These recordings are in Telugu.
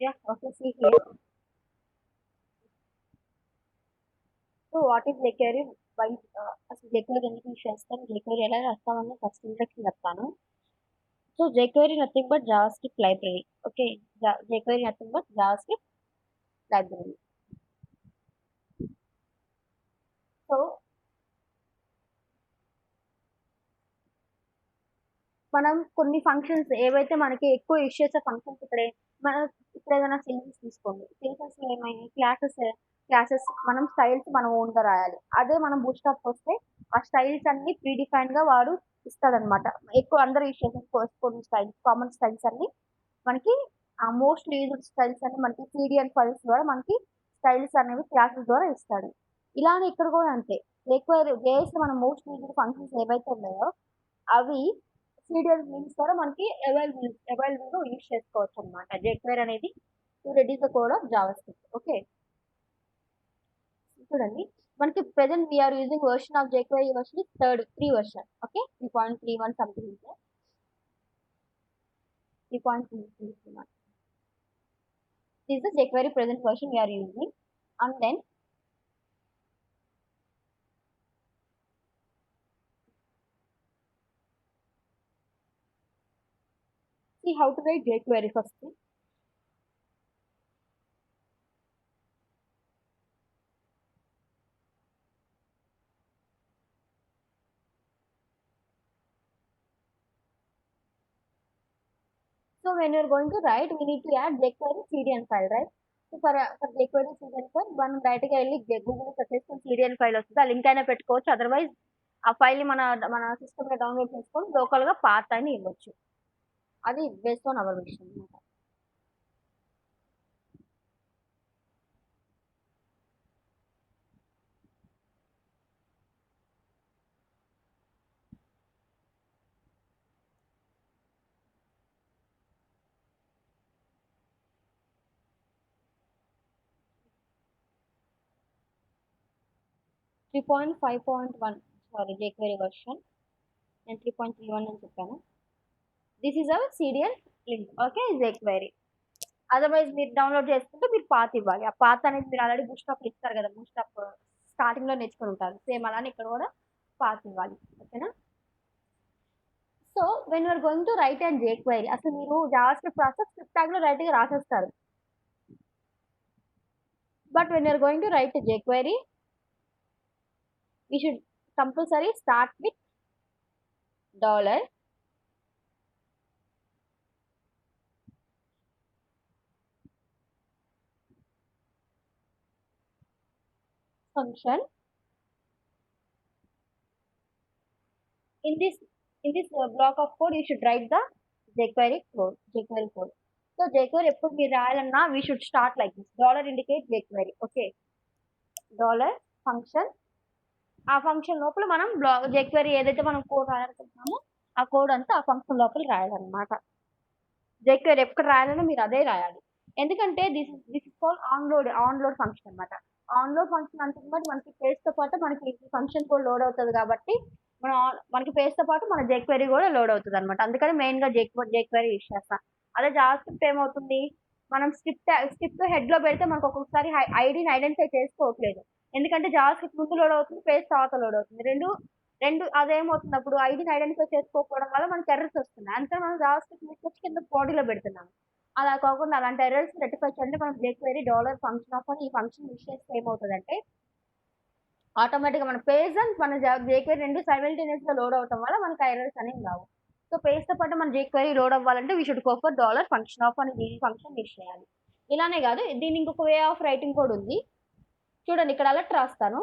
Yeah, okay, see here. So what is jQuery? Why అసలు jQuery ఎందుకు యూస్ చేస్తాం? jQuery ఎలా రాస్తామని ఫస్ట్ ఇంట్రడక్షన్ చెప్తాను. So jQuery nothing but JavaScript library. Okay, jQuery nothing but JavaScript library. So మనం కొన్ని ఫంక్షన్స్ ఏవైతే మనకి ఎక్కువ యూస్ చేసే ఫంక్షన్స్ మన ఇప్పుడు ఏదైనా సింగిల్స్ తీసుకోండి. సింగిల్స్ ఏమైనాయి క్లాసెస్ మనం స్టైల్స్ మనం ఓన్గా రాయాలి. అదే మనం బూట్‌స్ట్రాప్ వస్తే ఆ స్టైల్స్ అన్ని ప్రీ డిఫైన్‌గా వాడు ఇస్తాడనమాట. ఎక్కువ అందరూ యూస్ చేసే కొన్ని స్టైల్స్ కామన్ స్టైల్స్ అన్ని మనకి మోస్ట్ యూజ్డ్ స్టైల్స్ అన్ని మనకి సిడిఎన్ ఫైల్స్ ద్వారా మనకి స్టైల్స్ అనేవి క్లాసెస్ ద్వారా ఇస్తాడు. ఇలానే ఇక్కడ కూడా అంతే. ఎక్కువ జేఎస్‌లో మనం మోస్ట్ యూజ్డ్ ఫంక్షన్స్ ఏవైతే ఉన్నాయో అవి సీరియల్ లింక్స్ ద్వారా మనకి అవైలబుల్‌గా యూజ్ చేసుకోవచ్చనమాట. jQuery అనేది to reduce the code of JavaScript. Okay. చూడండి మనకి present we are using version of jQuery version is 3 version. Okay. 3.31 something is there. 3.31. This is the jQuery present version we are using. And then see how to write jQuery first. So when you're going to write, we need to add jQuery CDN file, right? So for jQuery CDN file, మనం డైరెక్ట్‌గా వెళ్ళి గూగుల్‌లో సెర్చ్ చేసుకొని CDN ఫైల్ వస్తది. ఆ లింక్ అయినా పెట్టుకోవచ్చు. అదర్‌వైజ్ ఆ ఫైల్‌ని మన సిస్టమ్‌లో డౌన్‌లోడ్ చేసుకొని లోకల్‌గా పాత్ అని ఇవ్వచ్చు. అది బేస్డ్ ఆన్ అవర్ విష్ అన్నమాట. 3.5.1 సారీ jQuery వెర్షన్. నేను 3.31 అని చెప్పాను. This is our serial link. Okay. jQuery. Otherwise మీరు డౌన్‌లోడ్ చేసుకుంటే మీరు పాత్ ఇవ్వాలి. ఆ పాత్ అనేది మీరు ఆల్రెడీ బూట్‌స్ట్రాప్‌లో ఇస్తారు కదా! బూట్‌స్ట్రాప్ స్టార్టింగ్‌లో నేర్చుకొని ఉంటారు. సేమ్ అలానే ఇక్కడ కూడా పాత్ ఇవ్వాలి. ఓకేనా? So when you're going to write and jQuery అసలు మీరు జావాస్క్రిప్ట్ ప్రాసెస్ స్క్రిప్ట్ ట్యాగ్‌లో డైరెక్ట్‌గా రాసేస్తారు. But when you're going to write jQuery we should compulsory start with dollar function. In this block of code you should write the jQuery code. So jQuery ఎప్పుడు మీరు రాయాలన్నా we should start like this. Dollar indicate jQuery. Okay. Dollar function. ఆ ఫంక్షన్ లోపల మనం jQuery ఏదైతే మనం కోడ్ రాయాలనుకుంటున్నామో ఆ కోడ్ అంతా ఆ ఫంక్షన్ లోపల రాయాలన్నమాట. jQuery ఎక్కడ రాయాలన్నా మీరు అదే రాయాలి. ఎందుకంటే this is called onload function అన్నమాట. ఆన్‌లోడ్ ఫంక్షన్ అంటున్నది మనకి పేజ్‌తో పాటు మనకి ఫంక్షన్ కూడా లోడ్ అవుతది కాబట్టి మనకి పేజ్‌తో పాటు మన jQuery కూడా లోడ్ అవుతదన్నమాట. అందుకని మెయిన్‌గా jQuery యూజ్ చేస్తాం. అదే జావాస్క్రిప్ట్ ఏమవుతుంది? మనం స్క్రిప్ట్ హెడ్‌లో పెడితే మనకు ఒక్కొక్కసారి ఐడీని ఐడెంటిఫై చేసుకోవట్లేదు. ఎందుకంటే జావాస్క్రిప్ట్ ముందు లోడ్ అవుతుంది. పేజ్ తర్వాత లోడ్ అవుతుంది. రెండు అదేమవుతుంది అప్పుడు ఐడీని ఐడెంటిఫై చేసుకోకపోవడం వల్ల మనకి ఎర్రర్స్ వస్తున్నాయి. అందుకని మనం జావాస్క్రిప్ట్ తీసుకొచ్చి కింద బాడీలో పెడుతున్నాం. అలా కాకుండా అలాంటి ఎర్రర్స్ రెక్టిఫై చేయాలంటే మనం jQuery డాలర్ ఫంక్షన్ ఆఫ్ అని ఈ ఫంక్షన్ యూజ్ చేస్తే ఏమవుతదంటే ఆటోమేటిక్‌గా మన పేజ్ అండ్ మన jQuery 2 సైమల్టేనియస్‌గా లోడ్ అవ్వటం వల్ల మనకు ఆ ఎర్రర్స్ అనేవి రావు. సో పేజ్‌తో పాటు మన jQuery లోడ్ అవ్వాలంటే we should go for dollar function of అని దీని ఫంక్షన్ యూజ్ చేయాలి. ఇలానే కాదు దీనికి ఇంకొక వే ఆఫ్ రైటింగ్ కూడా ఉంది. చూడండి ఇక్కడ అలర్ట్ రాస్తాను.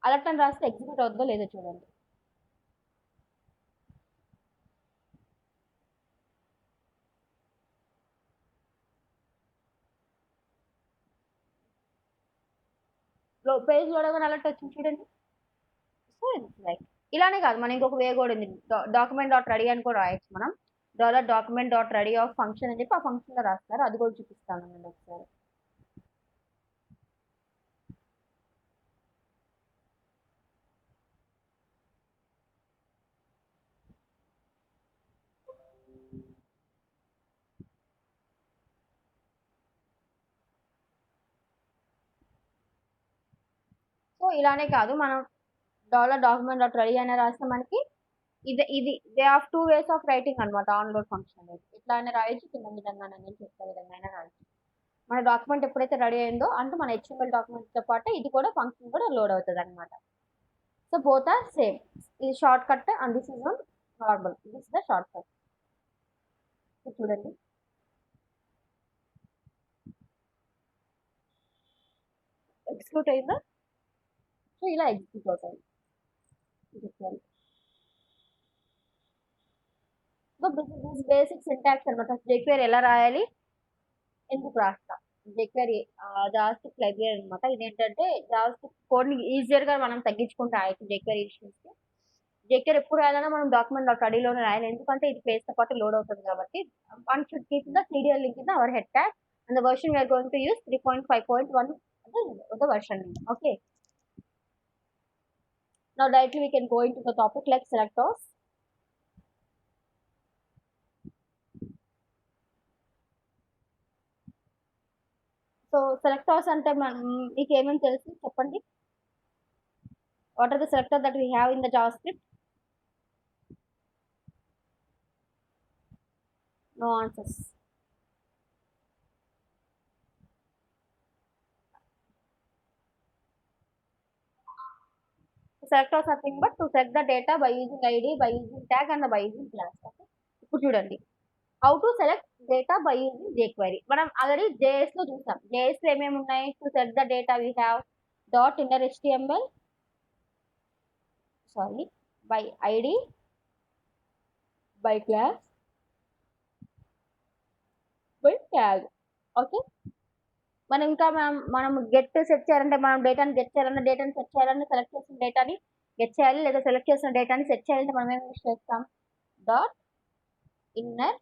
అలర్ట్ అని రాస్తే ఎగ్జిక్యూట్ అవుతుందో లేదో చూడండి. పేజ్ లోడ్ అవ్వగానే అలర్ట్ వచ్చింది చూడండి. సో ఇట్స్ లైక్ ఇలానే కాదు మనం ఇంకొక వే కూడా ఉంది. డాక్యుమెంట్ డాట్ రెడీ అని కూడా రాయొచ్చు మనం. Dollar document dot ready of function అని చెప్పి ఆ ఫంక్షన్లో రాస్తారు. అది కూడా చూపిస్తాను ఒకసారి. ఇలానే కాదు, మనం డాలర్ డాక్యుమెంట్ డాట్ రెడీ అని రాస్తే మనకి ఇది they of 2 ways of writing అనమాట ఆన్ లోడ్ ఫంక్షన్ అనేది. ఇట్లా అయినా రాయొచ్చు, కింద విధంగానే నేను చెప్పే విధంగా అయినా రాయొచ్చు. మన డాక్యుమెంట్ ఎప్పుడైతే రెడీ అయిందో అంటే మన హెచ్టిఎంఎల్ డాక్యుమెంట్తో పాటు ఇది కూడా ఫంక్షన్ కూడా లోడ్ అవుతుంది అనమాట. So both are same. ఇది shortcut and this is one normal. This the shortcut. చూడండి, ఎగ్జిక్యూట్ అయిందా? సో ఇలా ఎగ్జిక్యూట్ అవుతాయి. సో దిస్ బేసిక్ సింటాక్స్ అనమాట. జేక్వేరీ ఎలా రాయాలి, ఎందుకు రాస్తా. జేక్వేరీ జావాస్క్రిప్ట్ లైబ్రరీ అనమాట. ఇదేంటంటే జావాస్క్రిప్ట్ కోడ్ని ఈజియర్గా మనం తగ్గించుకుంటే రాయొచ్చు జేక్వేరీ ఇష్యూస్కి. జేక్వేరీ ఎప్పుడు రాయాలన్నా మనం డాక్యుమెంట్ డాట్ రెడీలోనే రాయాలి, ఎందుకంటే ఇది పేజ్తో పాటు లోడ్ అవుతుంది కాబట్టి. One should keep the serial link in our head tag and the version we are going to use 3.5.1 the version name. Okay. Now directly we can go into the topic like selectors. So selectors అంటే మీకు ఏమేమి తెలుసు చెప్పండి. What are the selectors that we have in the JavaScript? No answers. Selectors are nothing but to select the data by using ID, by using tag and by using class. Okay. ఇప్పుడు చూడండి, how to select data by using jQuery. మనం ఆల్రెడీ JS లో చూసాం. JS లో ఏమేమి ఉన్నాయి? To select the data we have dot inner HTML, sorry, by ID, by class, by tag. Okay. మనం ఇంకా మనం గెట్ సెట్ చేయాలంటే, మనం డేటాని గెట్ చేయాలన్నా, డేటాని సెట్ చేయాలన్నా, సెలెక్ట్ చేసిన డేటాని గెట్ చేయాలి, లేదా సెలెక్ట్ చేసిన డేటాని సెట్ చేయాలంటే మనం ఏం యూస్ చేస్తాం? Dot inner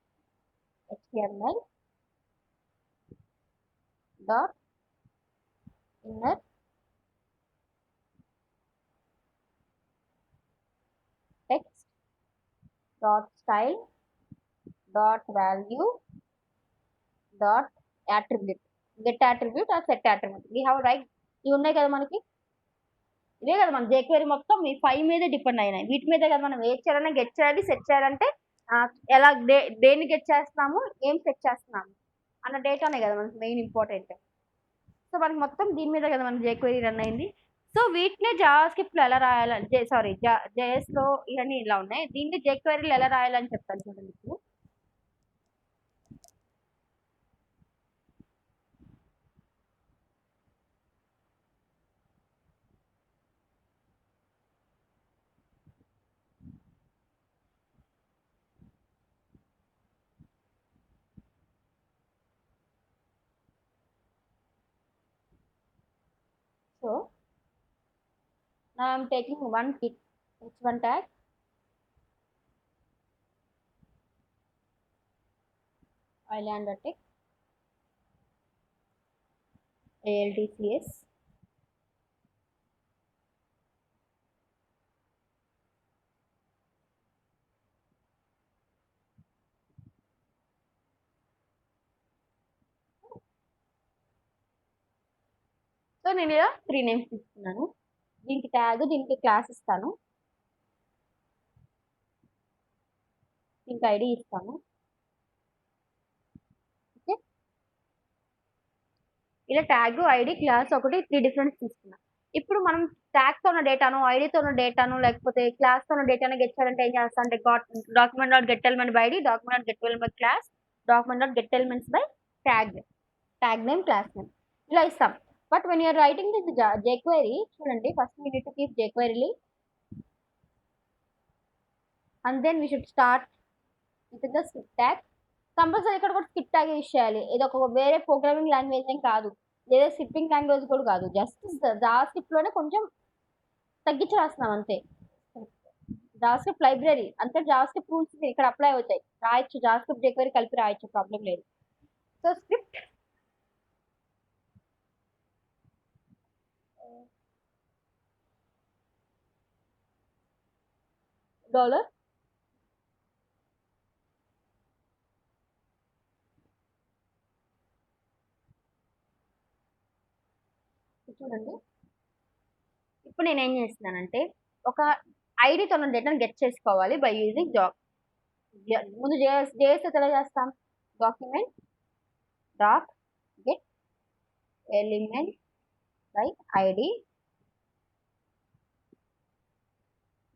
HTML dot inner text dot style dot value dot attribute. Get attribute or set attribute. We have right. ఇవి ఉన్నాయి కదా మనకి. ఇదే కదా మన జేక్వేరీ మొత్తం ఈ 5 మీదే డిపెండ్ అయినాయి. వీటి మీదే కదా మనం ఏం చేయాలన్నా గెట్ చేయాలి, సెట్ చేయాలంటే ఎలా దేన్ని గెట్ చేస్తున్నాము, ఏం సెట్ చేస్తున్నాము అన్న డేటానే కదా మనకి మెయిన్ ఇంపార్టెంట్. సో మనకి మొత్తం దీని మీద కదా మన జేక్వేరీ రన్ అయింది. సో వీటినే జావాస్క్రిప్ట్లో ఎలా రాయాలని, సారీ జేఎస్లో ఇవన్నీ ఇలా ఉన్నాయి. దీన్ని జేక్వేరీలో ఎలా రాయాలని చెప్తాను చూడండి ఇప్పుడు. So now I'm taking one h1 tag, island text, ALTCS, so నేను ఇలా 3 నేమ్స్ ఇస్తున్నాను. దీనికి ట్యాగ్, దీనికి క్లాస్ ఇస్తాను, దీనికి ఐడి ఇస్తాను. ఓకే, ఇలా ట్యాగ్, ఐడి, క్లాస్ ఒకటి 3 డిఫరెన్స్ తీసుకున్నాం. ఇప్పుడు మనం ట్యాగ్తో ఉన్న డేటాను, ఐడితో ఉన్న డేటాను, లేకపోతే క్లాస్తో ఉన్న డేటాను గెట్ చేయాలంటే ఏం చేస్తాం అంటే document dot get element by ID, document dot get element by class, document dot get elements by tag name, class name ఇలా ఇస్తాం. But when you're writing this jQuery, చూడండి, first we need to keep jQuery and then we should start with the script tag. Compulsory ఇక్కడ కూడా స్క్రిప్ట్ ట్యాగ్ యూజ్ చేయాలి. ఇది ఒక వేరే ప్రోగ్రామింగ్ లాంగ్వేజ్ ఏం కాదు, లేదా స్క్రిప్టింగ్ లాంగ్వేజ్ కూడా కాదు, జస్ట్ జావాస్క్రిప్ట్లోనే కొంచెం తగ్గించి రాస్తున్నాం అంతే. జావాస్క్రిప్ట్ లైబ్రరీ అంతే, జావాస్క్రిప్ట్ రూల్స్ ఇక్కడ అప్లై అవుతాయి, రాయొచ్చు, జావాస్క్రిప్ట్ jQuery కలిపి రాయొచ్చు, ప్రాబ్లం లేదు. సో స్క్రిప్ట్ డాలర్ చూడండి, ఇప్పుడు నేను ఏం చేస్తున్నానంటే ఒక ఐడితో ఉన్న డేటాను గెట్ చేసుకోవాలి బై యూజింగ్ ముందు జేఎస్ ఎలా చేస్తాం, document dot get element by ID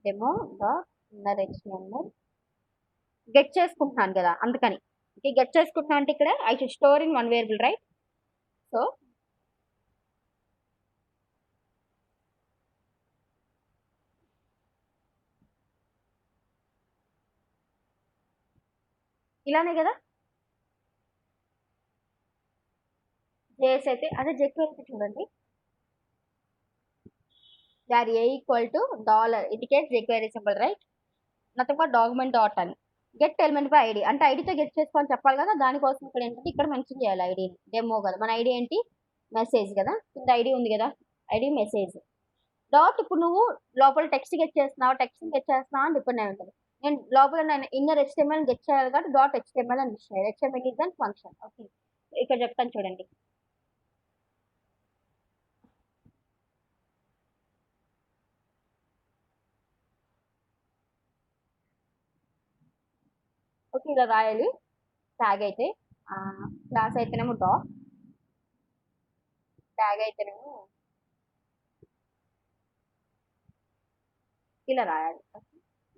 demo dot inner HTML get చేసుకుంటున్నాను కదా అందుకని. గెట్ చేసుకుంటున్నా అంటే ఇక్కడ I should store in one variable right. So ఇలానే కదా జేఎస్ అయితే. అదే జెక్వెరీ అయితే చూడండి, var a equal to dollar indicate jQuery symbol right, nothing but document dot అని గెట్ ఎలిమెంట్ బై ఐడి అంటే ఐడితో గెట్ చేసుకోవాలని చెప్పాలి కదా, దానికోసం ఇక్కడ ఏంటంటే ఇక్కడ మెన్షన్ చేయాలి ఐడిని. డెమో కదా, మన ఐడి ఏంటి మెసేజ్ కదా, కింద ఐడి ఉంది కదా ఐడి మెసేజ్ డాట్. ఇప్పుడు నువ్వు లోపల టెక్స్ట్ గెట్ చేస్తున్నావు, టెక్స్ట్ గెట్ చేస్తున్నావు అని డిపెండ్ అయి ఉంటుంది. నేను లోపల ఇన్నర్ HTML గెట్ చేయాలి కాబట్టి డాట్ HTML అని ఇచ్చాను. HTML is an function. Okay, ఇక్కడ చెప్తాను చూడండి. ఓకే, ఇలా రాయాలి. ట్యాగ్ అయితే క్లాస్ అయితేనేమో డాట్, ట్యాగ్ అయితేనేమో ఇలా రాయాలి.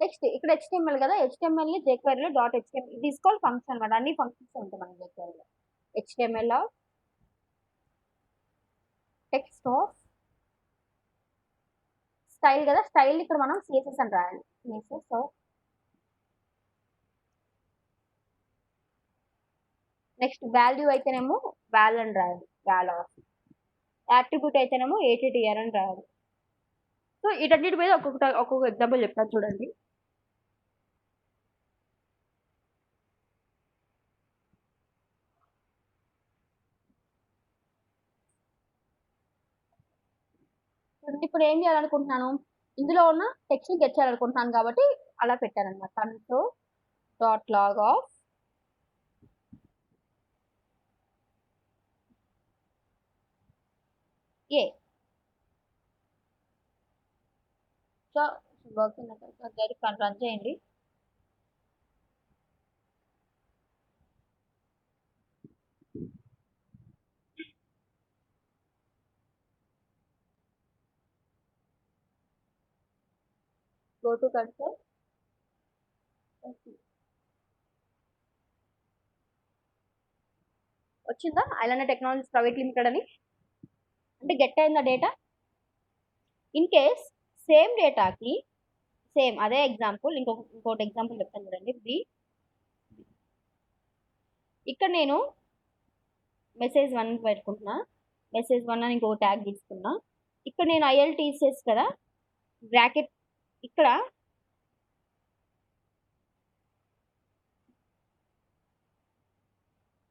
నెక్స్ట్ ఇక్కడ HTML కదా, HTML ని jQuery లో డాట్ HTML ఇది ఈస్ కాల్డ్ ఫంక్షన్ అనమాట. అన్ని ఫంక్షన్స్ ఉంటాయి మన jQuery లో. HTML of text of style కదా, స్టైల్ ఇక్కడ మనం CSS అని రాయాలి. CSS ఆఫ్ నెక్స్ట్ వాల్యూ అయితేనేమో వాల్ అని రాయాలి, వాల్ ఆఫ్. యాట్రిబ్యూట్ అయితేనేమో ATTR అని రాయాలి. సో వీటన్నిటి మీద ఒక్కొక్క ఎగ్జాంపుల్ చెప్తాను చూడండి. ఇప్పుడు ఏం చేయాలనుకుంటున్నాను, ఇందులో ఉన్న టెక్స్ట్ గెట్ చేయాలనుకుంటున్నాను కాబట్టి అలా పెట్టాను అనమాట. Console dot log of A. So work run చేయండి. Go to console. వచ్చిందా ఐలాండ్ టెక్నాలజీస్ ప్రైవేట్ లిమిటెడ్ అని, అంటే గెట్ అయిందా డేటా. ఇన్ కేస్ సేమ్ డేటాకి సేమ్ అదే ఎగ్జాంపుల్ ఇంకోటి ఎగ్జాంపుల్ చెప్తాను చూడండి. ఇక్కడ నేను మెసేజ్ 1 పెట్టుకుంటున్నా, మెసేజ్ 1 అని ఇంకొక ట్యాగ్ తీసుకున్నా. ఇక్కడ నేను ILTCS కదా బ్రాకెట్, ఇక్కడ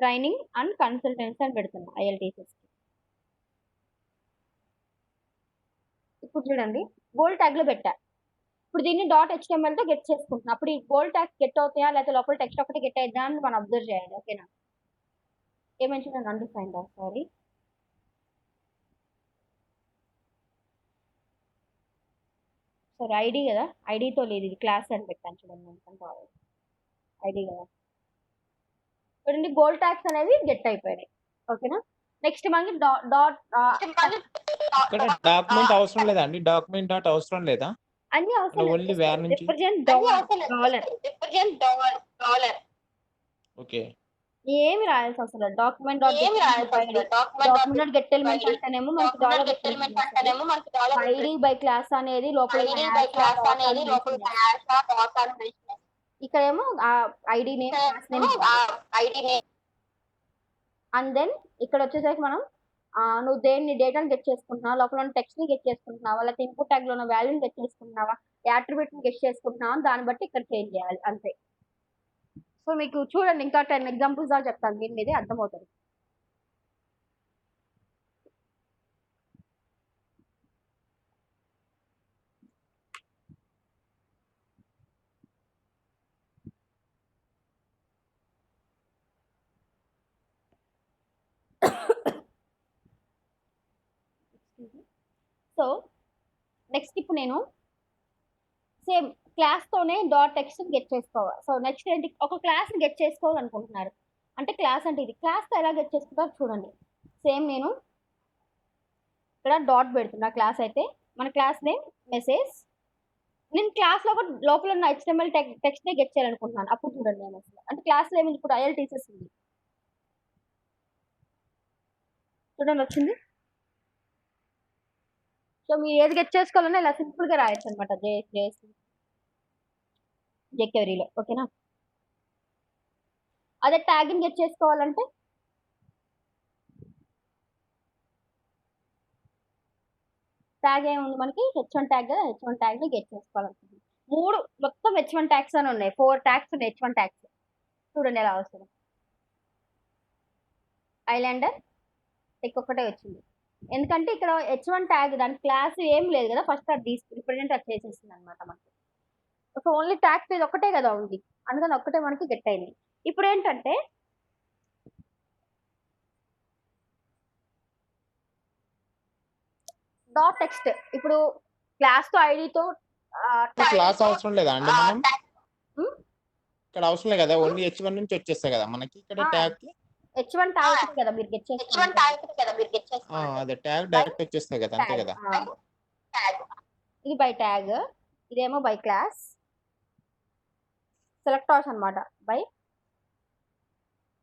ట్రైనింగ్ అండ్ కన్సల్టెన్సీ అని పెడుతున్నా ILTCS. ఇప్పుడు చూడండి బోల్డ్ ట్యాగ్ లో పెట్టా. ఇప్పుడు దీన్ని డాట్ HTML తో గెట్ చేసుకుంటున్నా. అప్పుడు ఈ బోల్డ్ ట్యాగ్ గెట్ అవుతాయా లేకపోతే లోపల టెక్స్ట్ ఒకటి గెట్ అవుతుందా అని మనం అబ్జర్వ్ చేయాలి. ఓకేనా, ఏమంటే అండర్స్టాండ్ సారీ. సరే ఐడి కదా, ఐడితో లేదు ఇది క్లాస్ అని పెట్టాను చూడండి, అనుకుంటాను ఐడి కదా. చూడండి బోల్డ్ ట్యాగ్స్ అనేవి గెట్ అయిపోయినాయి. ఓకేనా, నెక్స్ట్ మనకి డాట్ ఇక్కడ డాక్యుమెంట్ అవసరం లేదా అండి, డాక్యుమెంట్ డాట్ అవసరం లేదా, అన్ని అవసరం ఓన్లీ వేర్ నుంచి రిప్రజెంట్ డాలర్. ఓకే, ఏమి రాయాల్సి అవసరం లేదు. డాక్యుమెంట్ డాక్యుమెంట్ గెట్ ఎలిమెంట్ అంటేనేమో మనకి డాలర్ ఐడి బై క్లాస్ అనేది లోపల ఇక్కడ ఏమో ఐడి నేమ్ అండ్ దెన్ ఇక్కడ వచ్చేసరికి మనం నువ్వు దేన్ని డేటాను గెట్ చేసుకుంటున్నావా, లోపల టెక్స్ట్ ని గెట్ చేసుకుంటున్నావా, లేకపోతే ఇన్పుట్ ట్యాగ్ లో ఉన్న వాల్యూని గెట్ చేసుకుంటున్నావా, యాట్రిబ్యూట్ ని గెట్ చేసుకుంటున్నావా, దాన్ని బట్టి ఇక్కడ చేంజ్ చేయాలి అంతే. సో మీకు చూడండి ఇంకా 10 ఎగ్జాంపుల్స్ దాకా చెప్తాను, దీని మీదే అర్థమవుతుంది. సో నెక్స్ట్ ఇప్పుడు నేను సేమ్ క్లాస్తోనే డాట్ టెక్స్ట్ గెట్ చేసుకోవాలి. సో నెక్స్ట్ ఏంటి, ఒక క్లాస్ని గెట్ చేసుకోవాలనుకుంటున్నారు అంటే క్లాస్ అంటే ఇది, క్లాస్తో ఎలా గెట్ చేసుకుంటారో చూడండి. సేమ్ నేను ఇక్కడ డాట్ పెడుతున్నా, క్లాస్ అయితే మన క్లాస్ నేమ్ మెసేజ్. నేను క్లాస్లో కూడా లోపల ఉన్న HTML టెక్స్ట్నే గెట్ చేయాలనుకుంటున్నాను. అప్పుడు చూడండి నేను అసలు అంటే క్లాస్లో ఏమైంది, ఇప్పుడు IL తీసేసింది చూడండి వచ్చింది. సో మీరు ఏది గెట్ చేసుకోవాలన్నా ఇలా సింపుల్గా రాయొచ్చు అనమాట జేక్వెరీలో. ఓకేనా, అదే ట్యాగ్ని గెట్ చేసుకోవాలంటే ట్యాగ్ ఏముంది మనకి, H1 ట్యాగ్ కదా, H1 ట్యాగ్ని గెట్ చేసుకోవాలనుకుంటుంది. మొత్తం H1 ట్యాగ్స్ అని ఉన్నాయి, 4 ట్యాగ్స్ ఉన్నాయి H1 ట్యాగ్స్. చూడండి ఎలా వస్తుంది. ఐలాండర్ టిక్ ఒక్కటే వచ్చింది, ఎందుకంటే ఇక్కడ H1 ట్యాగ్ దాని క్లాస్ ఏం లేదు కదా, ఫస్ట్ అది తీసుకుని రిప్రజెంట్ అది చేసేసింది అనమాట మనకి. సో ఓన్లీ ట్యాగ్ పేజ్ ఒక్కటే కదా ఉంది, అందుకని ఒక్కటే మనకి గెట్ అయింది. ఇప్పుడు ఏంటంటే డాట్ టెక్స్ట్, ఇప్పుడు క్లాస్ తో ఐడితో క్లాస్ అవసరం లేదా అండి మనం ఇక్కడ అవసరం లేదు కదా, ఓన్లీ H1 నుంచి వచ్చేస్తాయి కదా మనకి ఇక్కడ ట్యాగ్ కి. H1 ట్యాగ్ కదా మీరు గెట్ చేసుకోవాలి, అదే ట్యాగ్ డైరెక్ట్ వచ్చేస్తాయి కదా, అంతే కదా. ఇది బై ట్యాగ్, ఇదేమో బై క్లాస్, సెలెక్టర్స్ అన్నమాట బై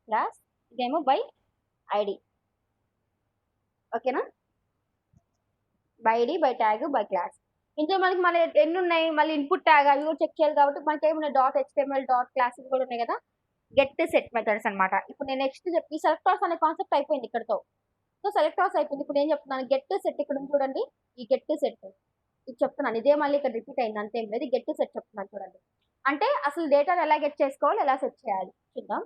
క్లాస్, ఇదేమో బై ఐడి. ఓకేనా, by ID, by tag, by class. ఇందులో మనకి మళ్ళీ ఎన్ని ఉన్నాయి, మళ్ళీ ఇన్పుట్ ట్యాగ్ అవి కూడా చెక్ చేయాలి కాబట్టి మనకి ఏమున్నాయి, డాట్ HTML డాట్ క్లాసెస్ కూడా ఉన్నాయి కదా, గెట్ సెట్ మెథడ్స్ అనమాట. ఇప్పుడు నేను నెక్స్ట్ చెప్పి సెలెక్టర్స్ అనే కాన్సెప్ట్ అయిపోయింది ఇక్కడతో. సో సెలెక్టర్స్ అయిపోయింది, ఇప్పుడు నేను చెప్తున్నాను గెట్ సెట్. ఇక్కడ చూడండి ఈ గెట్ సెట్ ఇది చెప్తున్నాను, ఇదే మళ్ళీ ఇక్కడ రిపీట్ అయింది అంతేం లేదు, గెట్ సెట్ చెప్తున్నాను చూడండి. అంటే అసలు డేటాను ఎలా గెట్ చేసుకోవాలి, ఎలా సెట్ చేయాలి చూద్దాం.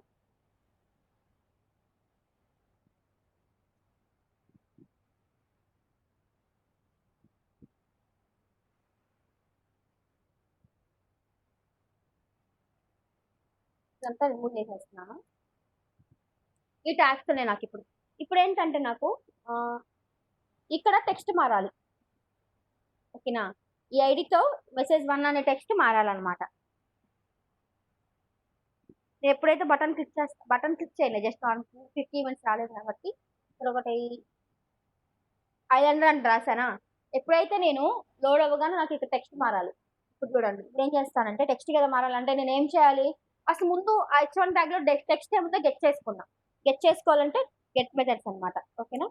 ఇదంతా రిమూవ్ చేసేస్తున్నాను ఈ ట్యాగ్స్ ఉన్నాయి నాకు. ఇప్పుడు ఏంటంటే నాకు ఇక్కడ టెక్స్ట్ మారాలి. ఓకేనా, ఈ ఐడితో మెసేజ్1 అనే టెక్స్ట్ మారాలన్నమాట. నేను ఎప్పుడైతే బటన్ క్లిక్ చేయలేదు, జస్ట్ 50 ఈవెంట్స్ రాలేదు కాబట్టి ఇక్కడ ఒకటి ఐలాండర్ అని రాసానా, ఎప్పుడైతే నేను లోడ్ అవ్వగానే నాకు ఇక్కడ టెక్స్ట్ మారాలి. ఇప్పుడు చూడండి, ఇప్పుడు ఏం చేస్తానంటే టెక్స్ట్ కదా మారాలంటే నేను ఏం చేయాలి, అసలు ముందు H1 ట్యాగ్ లో టెక్స్ట్ ఏముందో గెట్ చేసుకున్నా. గెట్ చేసుకోవాలంటే గెట్ మెథడ్స్ అనమాట. ఓకేనా,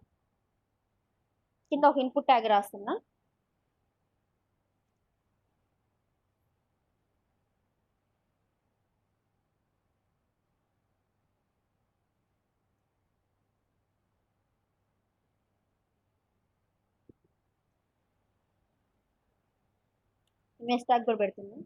కింద ఒక ఇన్పుట్ ట్యాగ్ రాస్తున్నా. ఇమేజ్ ట్యాగ్ కూడా పెడుతుంది.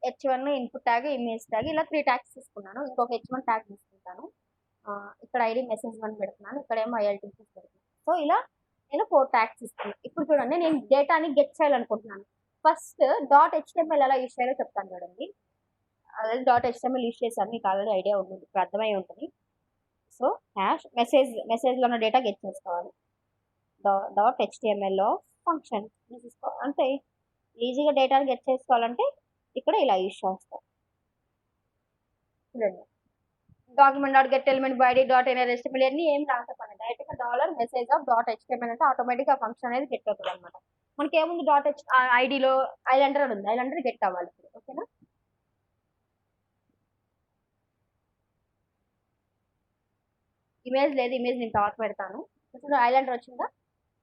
H1 input tag, image tag, ఇలా 3 ట్యాగ్స్ తీసుకున్నాను. ఇంకొక H1 ట్యాగ్ తీసుకుంటాను. ఇక్కడ ఐడి మెసేజ్1 పెడుతున్నాను, ఇక్కడేమో ILT పెడుతున్నాను. సో ఇలా నేను 4 ట్యాగ్స్ ఇస్తున్నాను. ఇప్పుడు చూడండి, నేను డేటాని గెట్ చేయాలనుకుంటున్నాను. ఫస్ట్ డాట్ HTML ఎలా యూజ్ చేయాలో చెప్తాను చూడండి. అదే డాట్ HTML యూజ్ చేశాను, మీకు ఆల్రెడీ ఐడియా ఉంటుంది, ఇప్పుడు అర్థమై ఉంటుంది. సో హ్యాష్ మెసేజ్లో ఉన్న డేటా గెట్ చేసుకోవాలి. డాట్ HTML ఫంక్షన్ అంటే ఈజీగా డేటాని గెట్ చేసుకోవాలంటే ఇక్కడ ఇలా యూజ్ చేస్తాం. చూడండి, document dot get element by ID dot inner HTML అన్ని ఏం రాకపోయినా డైరెక్ట్గా dollar message of dot HTML అంటే ఆటోమేటిక్గా ఫంక్షన్ అనేది గెట్ అవుతుంది అనమాట. మనకి ఏముంది, డాట్ ఐడిలో ఐలాండర్ ఉంది, ఐలాండర్ గెట్ అవ్వాలి. ఓకేనా, ఇమేజ్ లేదు, ఇమేజ్ నేను తర్వాత పెడతాను. ఇప్పుడు ఐలాండర్ వచ్చిందా,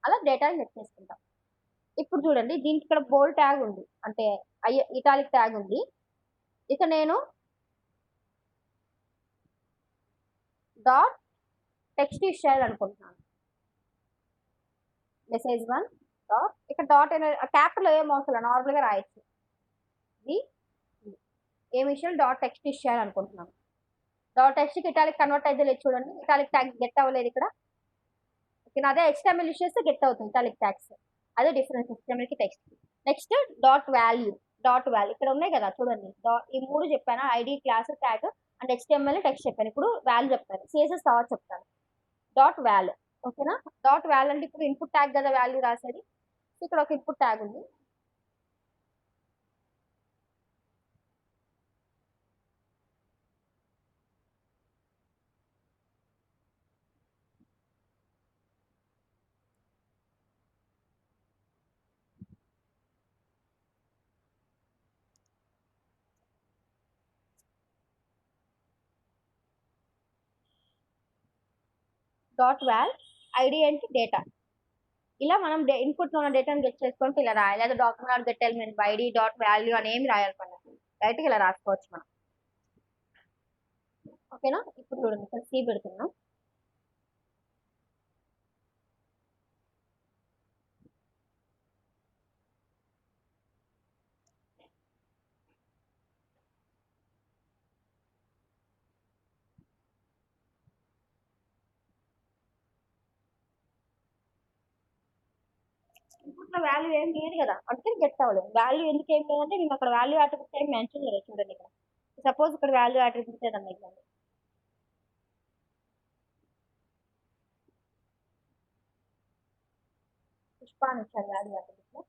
అలా డేటాని గెట్ చేసుకుంటాం. ఇప్పుడు చూడండి, దీనికి ఇక్కడ బోల్డ్ ట్యాగ్ ఉంది, అంటే ఇటాలిక్ ట్యాగ్ ఉంది. ఇక నేను డాట్ టెక్స్ట్ యూజ్ చేయాలనుకుంటున్నాను. మెసేజ్ 1 డాట్ ఇక్కడ డాట్ అనే క్యాపిటల్ ఏం అవసరం నార్మల్ గా రాయొచ్చు ది ఏ విషయం డాట్ టెక్స్ట్ ఇచ్చేయాలి అనుకుంటున్నాను డాట్ టెక్స్ట్ కి ఇటాలిక్ కన్వర్ట్ అయితే లేదు చూడండి ఇటాలిక్ ట్యాగ్ గెట్ అవ్వలేదు ఇక్కడ ఓకే అదే HTML ఇచ్చేస్తే గెట్ అవుతుంది ఇటాలిక్ ట్యాగ్స్ అదే డిఫరెన్స్ HTML కి టెక్స్ట్ నెక్స్ట్ డాట్ వాల్యూ ఇక్కడ ఉన్నాయి కదా చూడండి ఈ మూడు చెప్పాను ID class tag and HTML text చెప్పాను ఇప్పుడు వాల్యూ చెప్తాను CSS తర్వాత చెప్తాను డాట్ వాల్యూ ఓకేనా డాట్ వాల్యూ అంటే ఇప్పుడు ఇన్పుట్ ట్యాగ్ కదా వాల్యూ రాసేది ఇక్కడ ఒక ఇన్పుట్ ట్యాగ్ ఉంది డాట్ వాల్ ఐడి ఏంటి డేటా ఇలా మనం ఇన్పుట్ లో ఉన్న డేటాను గెట్ చేసుకుంటే ఇలా రాయాలి లేదా document get element ID dot value అని ఏమి రాయాలి పని డైరెక్ట్గా ఇలా రాసుకోవచ్చు మనం ఓకేనా ఇప్పుడు చూడండి ఇక్కడ సి పెడుతున్నాం ఇన్పుట్ లో వాల్యూ ఏం లేదు కదా అంటే గెట్ అవ్వలేదు వాల్యూ ఎందుకు ఏం లేదంటే నేను అక్కడ వాల్యూ అట్రిబ్యూట్ ఏం మెన్షన్ చేయలేదు చూడండి ఇక్కడ సపోజ్ ఇక్కడ వాల్యూ అట్రిబ్యూట్ ఏదన్నా ఇవ్వండి పుష్ప అని ఇచ్చారు వాల్యూ అట్రిబ్యూట్ లో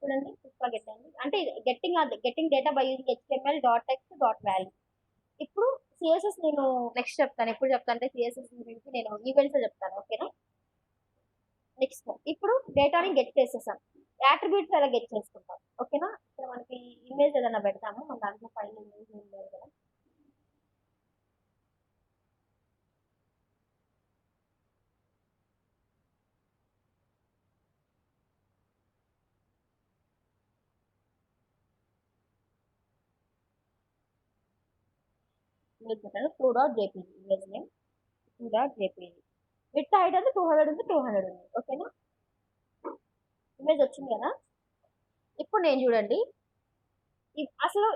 చూడండి పుష్ప గెట్ అయింది అంటే getting data by using HTML dot text dot value ఇప్పుడు సిఎస్ఎస్ నేను నెక్స్ట్ చెప్తాను ఎప్పుడు చెప్తాను అంటే సిఎస్ఎస్ గురించి నేను ఈవెంట్స్ చెప్తాను ఓకేనా నెక్స్ట్ ఇప్పుడు డేటాని గెట్ చేసేసాం యాట్రిబ్యూట్స్ ఎలా గెట్ చేసుకుంటాం ఓకేనా ఇక్కడ మనకి ఇమేజ్ ఏదైనా పెడతాము మన దాంట్లో ఫైల్ ఇమేజ్ ఏం లేదు కదా ఇమేజ్ పెట్టాను 2.jpg image name 2.jpg with height అంటే 200 ఉంది 200 ఉంది ఓకేనా ఇమేజ్ వచ్చింది కదా ఇప్పుడు నేను చూడండి అసలు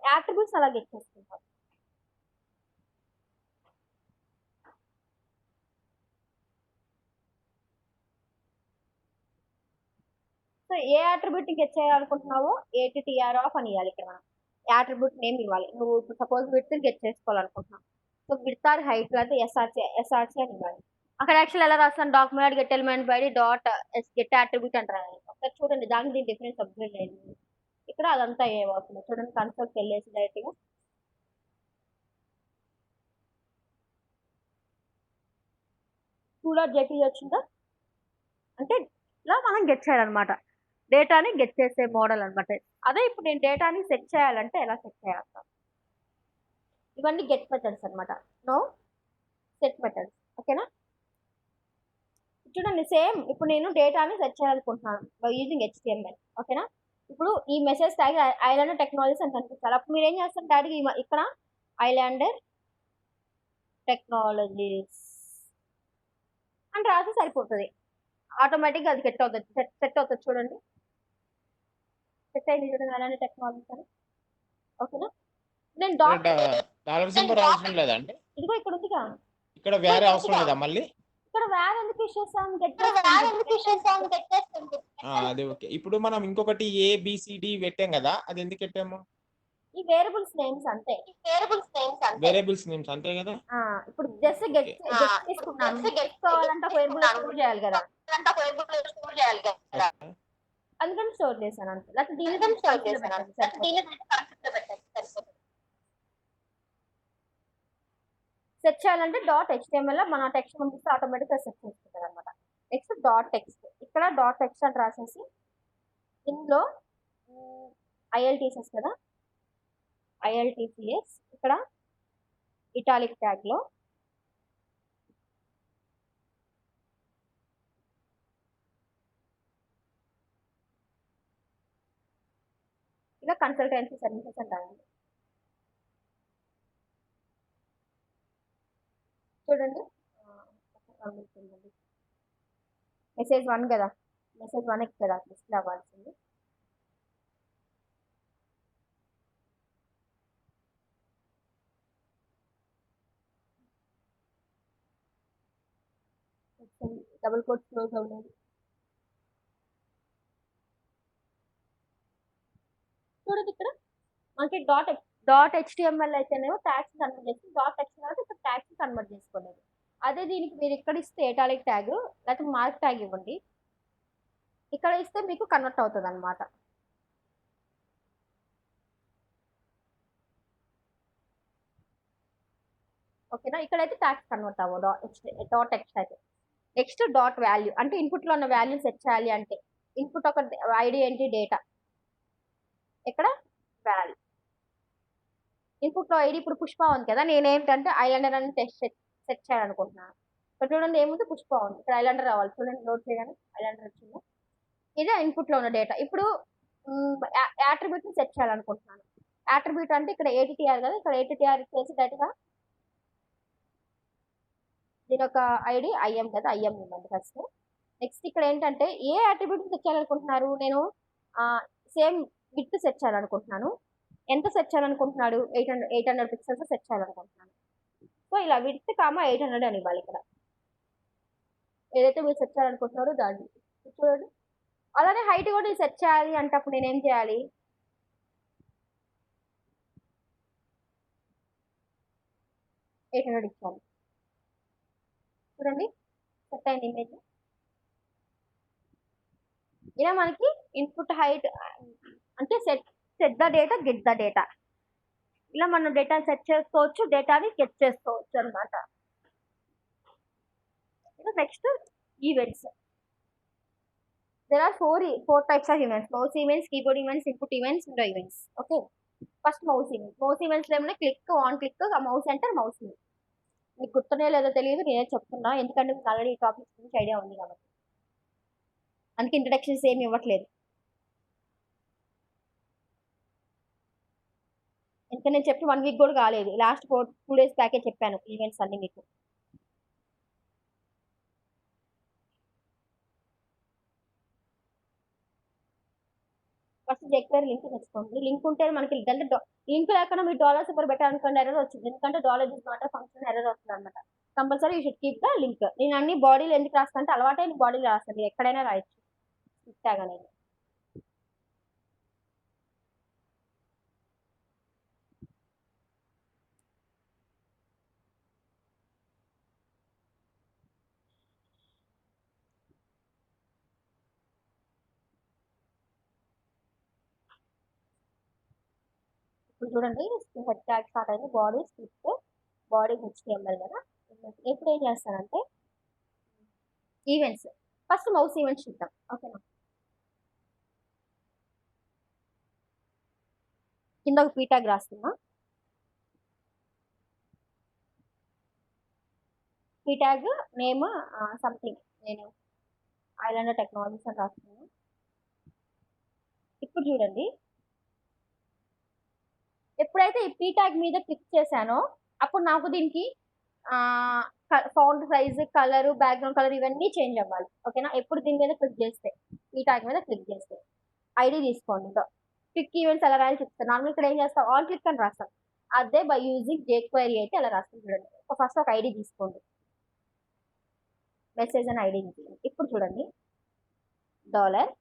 యాట్రిబ్యూట్స్ అలా గెట్ చేసుకుంటాం సో ఏ యాట్రిబ్యూట్ గెట్ చేయాలనుకుంటున్నావో ATTR ఆఫ్ అని ఇవ్వాలి ఇక్కడ మనం యాట్రిబ్యూట్ నేమ్ ఇవ్వాలి నువ్వు ఇప్పుడు సపోజ్ విత్ గెట్ చేసుకోవాలనుకుంటున్నావు సో విత్ ఆర్ హైట్ అయితే SRC అని ఇవ్వాలి అక్కడ యాక్చువల్ ఎలా రాస్తాను document get element by dot get attribute అంటారు ఒకసారి చూడండి దానికి దీని డిఫరెన్స్ అబ్జర్వ్ చేయండి ఇక్కడ అదంతా ఏమవుతుంది చూడండి కన్సోల్కి వెళ్ళేసి డైరెక్ట్గా JPG వచ్చిందా అంటే ఇలా మనం గెట్ చేయాలన్నమాట డేటాని గెట్ చేసే మోడల్ అనమాట అదే ఇప్పుడు నేను డేటాని సెట్ చేయాలంటే ఎలా సెట్ చేయాలి ఇవన్నీ గెట్ మెథడ్స్ అనమాట నో సెట్ మెథడ్స్ ఓకేనా చూడండి సేమ్ ఇప్పుడు నేను డేటాని సెట్ చేయాలనుకుంటున్నాను బై యూజింగ్ HTML ఓకేనా ఇప్పుడు ఈ మెసేజ్ ట్యాగ్ ఐలాండర్ టెక్నాలజీస్ అని కనిపిస్తారు అప్పుడు మీరు ఏం చేస్తారు డైరెక్ట్గా ఇక్కడ ఐలాండర్ టెక్నాలజీస్ అని రాసి సరిపోతుంది ఆటోమేటిక్గా అది సెట్ అవుతుంది చూడండి సెట్ అయింది చూడండి ఐలాండర్ టెక్నాలజీస్ అని ఓకేనా నేను డాలర్ సింబల్ అవసరం లేదా అంటే ఇదిగో ఇక్కడ ఉంది కదా ఇక్కడ వేరే అవసరం లేదా మళ్ళీ ఇక్కడ వేరే ఎందుకు ఇచ్చేసాం అది ఓకే ఇప్పుడు మనం ఇంకొకటి ABCD పెట్టాం కదా అది ఎందుకు పెట్టాము ఈ వేరియబుల్స్ నేమ్స్ అంతే వేరియబుల్స్ నేమ్స్ అంతే కదా ఇప్పుడు జస్ట్ గెట్ చేసుకున్నాను గెట్ కావాలంటే ఒక వేరియబుల్ స్టోర్ చేయాలి కదా అందుకని స్టోర్ చేశాను అంతే లేకపోతే దీని స్టోర్ సెట్ చేయాలంటే .html మన టెక్స్ట్ పంపిస్తే ఆటోమేటిక్గా సెట్ చేసుకుంటారు అనమాట నెక్స్ట్ .text ఇక్కడ .text అని రాసేసి ఇందులో ILTCS కదా ILTCS ఇక్కడ ఇటాలిక్ ట్యాగ్ లో ఇలా కన్సల్టెన్సీ సర్వీసెస్ అంటారు చూడండి మెసేజ్ 1 కదా, మెసేజ్ 1 కదా డిస్ప్లే అవ్వాల్సింది. డబుల్ కోట్ క్లోజ్ అవ్వలేదు. చూడండి ఇక్కడ మనకి డాట్ హెచ్టిఎంఎల్ అయితేనేమో ట్యాగ్స్ కన్వర్ట్ చేసి, డాట్ హెచ్టిఎంఎల్ ఇక్కడ ట్యాగ్స్ కన్వర్ట్ చేసుకోలేదు. అదే దీనికి మీరు ఇక్కడ ఇస్తే ఎటాలిక్ ట్యాగ్ లేకపోతే మార్క్ ట్యాగ్ ఇవ్వండి, ఇక్కడ ఇస్తే మీకు కన్వర్ట్ అవుతుంది అనమాట. ఓకేనా, ఇక్కడైతే ట్యాగ్స్ కన్వర్ట్ అవ్వదు డాట్ టెక్స్ట్ అయితే. నెక్స్ట్ డాట్ వాల్యూ అంటే ఇన్పుట్లో ఉన్న వాల్యూ సెట్ చేయాలి అంటే ఇన్పుట్ ఒక ఐడి ఏంటి డేటా, ఇక్కడ వాల్యూ ఇన్పుట్లో ఐడి ఇప్పుడు పుష్ప ఉంది కదా, నేనేంటంటే ఐలాండర్ అని సెట్ చేయాలనుకుంటున్నాను. ఇక్కడ చూడండి ఏముంది పుష్ప ఉంది, ఇక్కడ ఐలాండర్ రావాలి. చూడండి నోట్ చేయగానే ఐలాండర్ వచ్చింది. ఇదే ఇన్పుట్లో ఉన్న డేటా. ఇప్పుడు యాట్రిబ్యూట్ని సెట్ చేయాలనుకుంటున్నాను. యాట్రిబ్యూట్ అంటే ఇక్కడ ఏటీటీఆర్ కదా, ఇక్కడ ఏటీటీఆర్ చేసి డైరెక్ట్గా దీని ఒక ఐడి ఐఎం కదా, ఐఎం ఇవ్వండి ఫస్ట్. నెక్స్ట్ ఇక్కడ ఏంటంటే ఏ యాట్రిబ్యూట్ సెట్ చేయాలనుకుంటున్నారు, నేను సేమ్ విత్ సెట్ చేయాలనుకుంటున్నాను. ఎంత సెట్ చేయాలనుకుంటున్నాడు, 800 పిక్సెల్స్ సెట్ చేయాలనుకుంటున్నాను. సో ఇలా విత్ 800 అని ఇవ్వాలి ఇక్కడ, ఏదైతే మీరు సెట్ చేయాలనుకుంటున్నారో దాన్ని. చూడండి అలానే హైట్ కూడా సెట్ చేయాలి అంటే అప్పుడు నేనేం చేయాలి, $800 ఇచ్చాను. చూడండి సెట్ అయింది ఇమేజ్. ఇలా మనకి ఇన్పుట్ హైట్ అంటే set the data get the data, ఇలా మనం డేటా సెట్ చేసుకోవచ్చు, డేటాని గెట్ చేసుకోవచ్చు అనమాట. Next events. there are four types of events: mouse events, keyboard events, input events, window events. Okay, first mouse events. Mouse events లో ఏమన్నా click on click mouse enter mouse. మీకు గుర్తున్నాయో లేదో తెలియదు, నేనే చెప్తున్నా ఎందుకంటే మీకు ఆల్రెడీ ఈ టాపిక్స్ గురించి ఐడియా ఉంది కాబట్టి, అందుకే ఇంట్రడక్షన్స్ ఏమి ఇవ్వట్లేదు. ఇంకా నేను చెప్పి 1 వీక్ కూడా కాలేదు, లాస్ట్ 2 days బ్యాకే చెప్పాను ఈవెంట్స్ అన్ని మీకు. ఫస్ట్ జెక్వేరీ లింక్ తెచ్చుకోండి. లింక్ ఉంటే మనకి లింక్ లేకుండా మీరు డాలర్ సూపర్ పెట్టాలనుకోండి ఎర్రర్ వచ్చింది, ఎందుకంటే dollar is not function error వస్తుంది అనమాట. Compulsory you should keep the link. నేను అన్ని బాడీలు ఎందుకు రాస్తాను అంటే అలవాటే నేను బాడీలో రాస్తాను, ఎక్కడైనా రాయొచ్చు ట్యాగ్ అనేది. ఇప్పుడు చూడండి హెడ్ ట్యాగ్ స్టార్ట్ అయింది, బాడీ స్క్రిప్ట్, బాడీ హెచ్టిఎంఎల్ కదా. ఇప్పుడు ఏం చేస్తానంటే ఈవెంట్స్, ఫస్ట్ మౌస్ ఈవెంట్స్ చూద్దాం. ఓకేనా, కింద ఒక పీ ట్యాగ్ రాస్తున్నా. పీ ట్యాగ్ నేమ్ సంథింగ్, నేను ఐలాండర్ టెక్నాలజీస్ అని రాస్తున్నాను. ఇప్పుడు చూడండి ఎప్పుడైతే ఈ పీ ట్యాగ్ మీద క్లిక్ చేశానో అప్పుడు నాకు దీనికి font size, colour, background colour ఇవన్నీ చేంజ్ అవ్వాలి. ఓకేనా, ఎప్పుడు దీని మీద క్లిక్ చేస్తే, ఈ ట్యాగ్ మీద క్లిక్ చేస్తే ఐడి తీసుకోండి. క్లిక్ ఈవెంట్స్ ఎలా రాయాలి చెప్తాను. నార్మల్ ఇక్కడ ఏం చేస్తాం, ఆన్ క్లిక్ అని రాస్తాం, అదే బై యూజింగ్ jQuery అయితే ఎలా రాస్తాం చూడండి. ఫస్ట్ ఒక ఐడి తీసుకోండి, మెసేజ్ అని ఐడి తీసుకోండి. ఇప్పుడు చూడండి డాలర్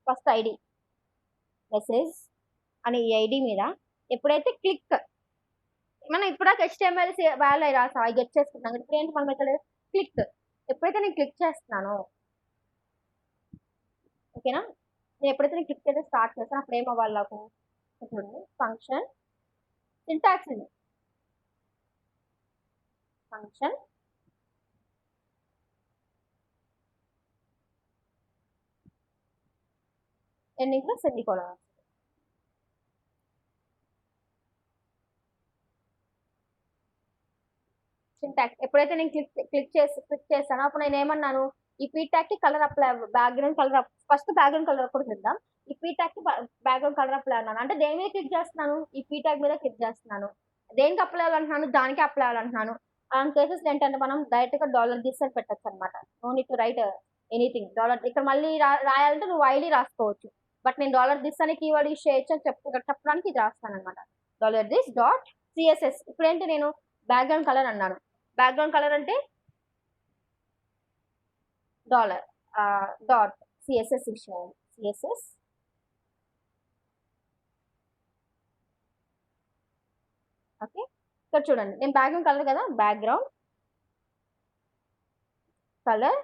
ఫస్ట్ ఐడి మెసేజ్ అని ఈ ఐడి మీద ఎప్పుడైతే క్లిక్, మనం ఇప్పుడు HTML వాల్యూ రాసాం అవి గెట్ చేసుకుంటాం. ఇప్పుడు ఏంటి మనం ఇక్కడ క్లిక్, ఎప్పుడైతే నేను క్లిక్ చేస్తున్నానో ఓకేనా, నేను ఎప్పుడైతే నేను క్లిక్ చేస్తే స్టార్ట్ చేస్తాను అప్పుడు ఏమవ్వాలి నాకు చూడండి, ఫంక్షన్ సింటాక్స్ ఇది, ఫంక్షన్ ఎండింగ్ లో సెమికోలన్. సింటాక్స్ ఎప్పుడైతే నేను క్లిక్ చేస్తానో అప్పుడు నేను ఏమన్నాను, ఈ పీ ట్యాగ్ కి colour apply, background colour, first background colour కూడా చూద్దాం. ఈ పీ ట్యాగ్ కి బ్యాక్గ్రౌండ్ కలర్ అప్లై అన్నాను అంటే దేని మీద క్లిక్ చేస్తున్నాను, ఈ పీ ట్యాగ్ మీద క్లిక్ చేస్తున్నాను. దేనికి అప్లై అవ్వాలంటున్నాను, దానికి అప్లై అవ్వాలంటున్నాను. అలాంటి కేసెస్ ఏంటంటే మనం డైరెక్ట్ గా $this అని పెట్టచ్చు అనమాట, no need to write anything dollar ఇక్కడ మళ్ళీ రాయాలంటే నువ్వు ఐడి రాసుకోవచ్చు. బట్ నేను డాలర్ దిస్ అనే కీవర్డ్ యూస్ చేయొచ్చు అని చెప్పడానికి ఇది రాస్తాను అనమాట. Dollar this dot CSS. ఇప్పుడు ఏంటి నేను బ్యాక్గ్రౌండ్ కలర్ అన్నాను. బ్యాక్గ్రౌండ్ కలర్ అంటే డాలర్ డాట్ సిఎస్ఎస్ ఇచ్చాను. CSS okay. ఇక్కడ చూడండి నేను బ్యాక్గ్రౌండ్ కలర్ కదా, బ్యాక్గ్రౌండ్ కలర్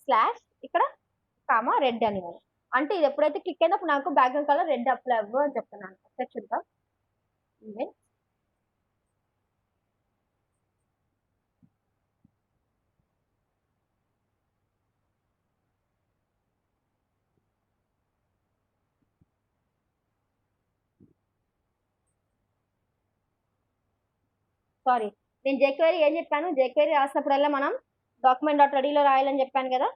స్లాష్ ఇక్కడ కామా రెడ్ అని. అంటే ఇది ఎప్పుడైతే క్లిక్ అయినప్పుడు నాకు బ్యాక్గ్రౌండ్ కలర్ రెడ్ అప్లై అవ్వు అని చెప్తున్నాను. ఒకసారి చూద్దాం. సారీ, నేను జేక్వెరీ ఏం చెప్పాను, జేక్వెరీ రాసినప్పుడల్లా మనం డాక్యుమెంట్ డాట్ రెడీలో రాయాలని చెప్పాను కదా.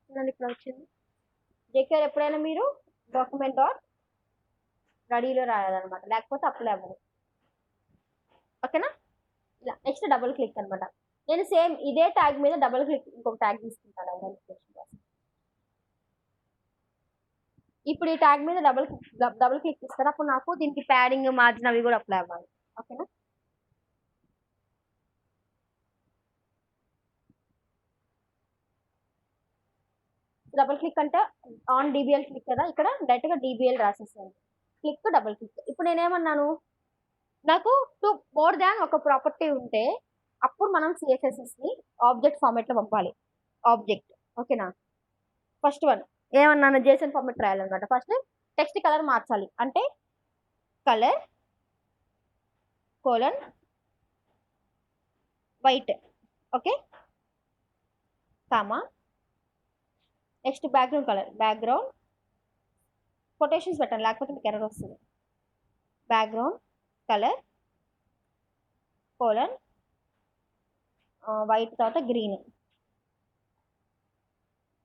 చూడండి ఇక్కడ వచ్చింది. జేక్వెరీ ఎప్పుడైనా మీరు డాక్యుమెంట్ డాట్ రెడీలో రాయాలన్నమాట, లేకపోతే అప్లై అవ్వదు. ఓకేనా. ఇలా నెక్స్ట్ డబుల్ క్లిక్ అనమాట. నేను సేమ్ ఇదే ట్యాగ్ మీద డబుల్ క్లిక్ ఇంకొక ట్యాగ్ తీసుకుంటాను ఐడెంటిఫికేషన్ కోసం. ఇప్పుడు ఈ ట్యాగ్ మీద డబుల్ క్లిక్ ఇస్తాను. అప్పుడు నాకు దీనికి ప్యాడింగ్ మార్జిన్ అవి కూడా అప్లై అవ్వాలి. ఓకేనా. డబుల్ క్లిక్ అంటే ఆన్ డిబిఎల్ క్లిక్ కదా, ఇక్కడ డైరెక్ట్ గా డిబిఎల్ రాసేసాను. Click double click. ఇప్పుడు నేనేమన్నాను, నాకు మోర్ దాన్ ఒక ప్రాపర్టీ ఉంటే అప్పుడు మనం సిఎస్ఎస్ఎస్ ని ఆబ్జెక్ట్ ఫార్మాట్ లో పంపాలి. ఆబ్జెక్ట్ ఓకేనా. ఫస్ట్ వన్ ఏమన్నాను, జేసన్ ఫార్మాట్ రాయాలన్నమాట. ఫస్ట్ టెక్స్ట్ కలర్ మార్చాలి అంటే colour colon white. Okay comma next background colour, background quotations పెట్టండి లేకపోతే మీకు ఎర్రర్ వస్తుంది. బ్యాక్గ్రౌండ్ కలర్ కోలన్ వైట్ తర్వాత గ్రీన్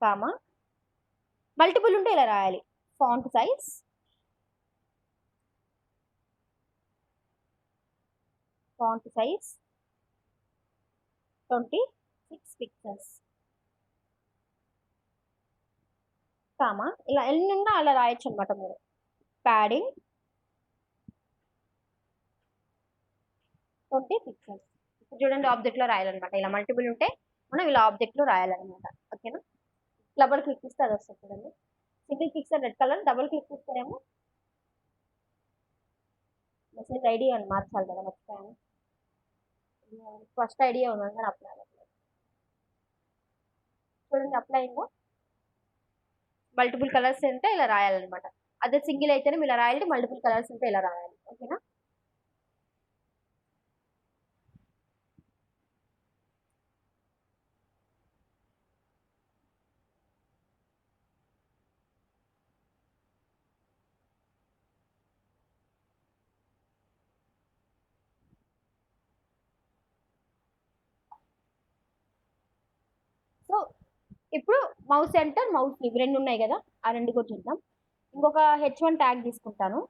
కామా మల్టిపుల్ ఉంటే ఇలా రాయాలి. Font size font size 26 pixels comma ఇలా ఎన్ని ఉన్నా అలా రాయొచ్చు అనమాట మీరు. Padding 20 pixels. ఇప్పుడు చూడండి ఆబ్జెక్ట్ లో రాయాలన్నమాట. ఇలా మల్టిపుల్ ఉంటే మనం ఇలా ఆబ్జెక్ట్ లో రాయాలన్నమాట. ఓకేనా. డబుల్ క్లిక్ ఇస్తే అది వస్తుంది చూడండి. సింగిల్ క్లిక్ ఇస్తే రెడ్ కలర్, డబుల్ క్లిక్ ఇస్తేనేమో మెసేజ్ ఐడి అని మార్చాలి కదా, మర్చిపోయాను. ఫస్ట్ ఐడియా ఉన్నాను కానీ అప్లై అవ్వట్లేదు. చూడండి అప్లై అయిందా. మల్టిపుల్ కలర్స్ ఉంటే ఇలా రాయాలన్నమాట. అదే సింగిల్ అయితేనే ఇలా రాయాలి, మల్టిపుల్ కలర్స్ ఉంటే ఇలా రాయాలి. ఓకేనా. సో ఇప్పుడు మౌస్ ఎంటర్ మౌస్ లీవ్ రెండు ఉన్నాయి కదా, ఆ రెండు కూడా చూద్దాం. ఇంకొక H1 ట్యాగ్ తీసుకుంటాను.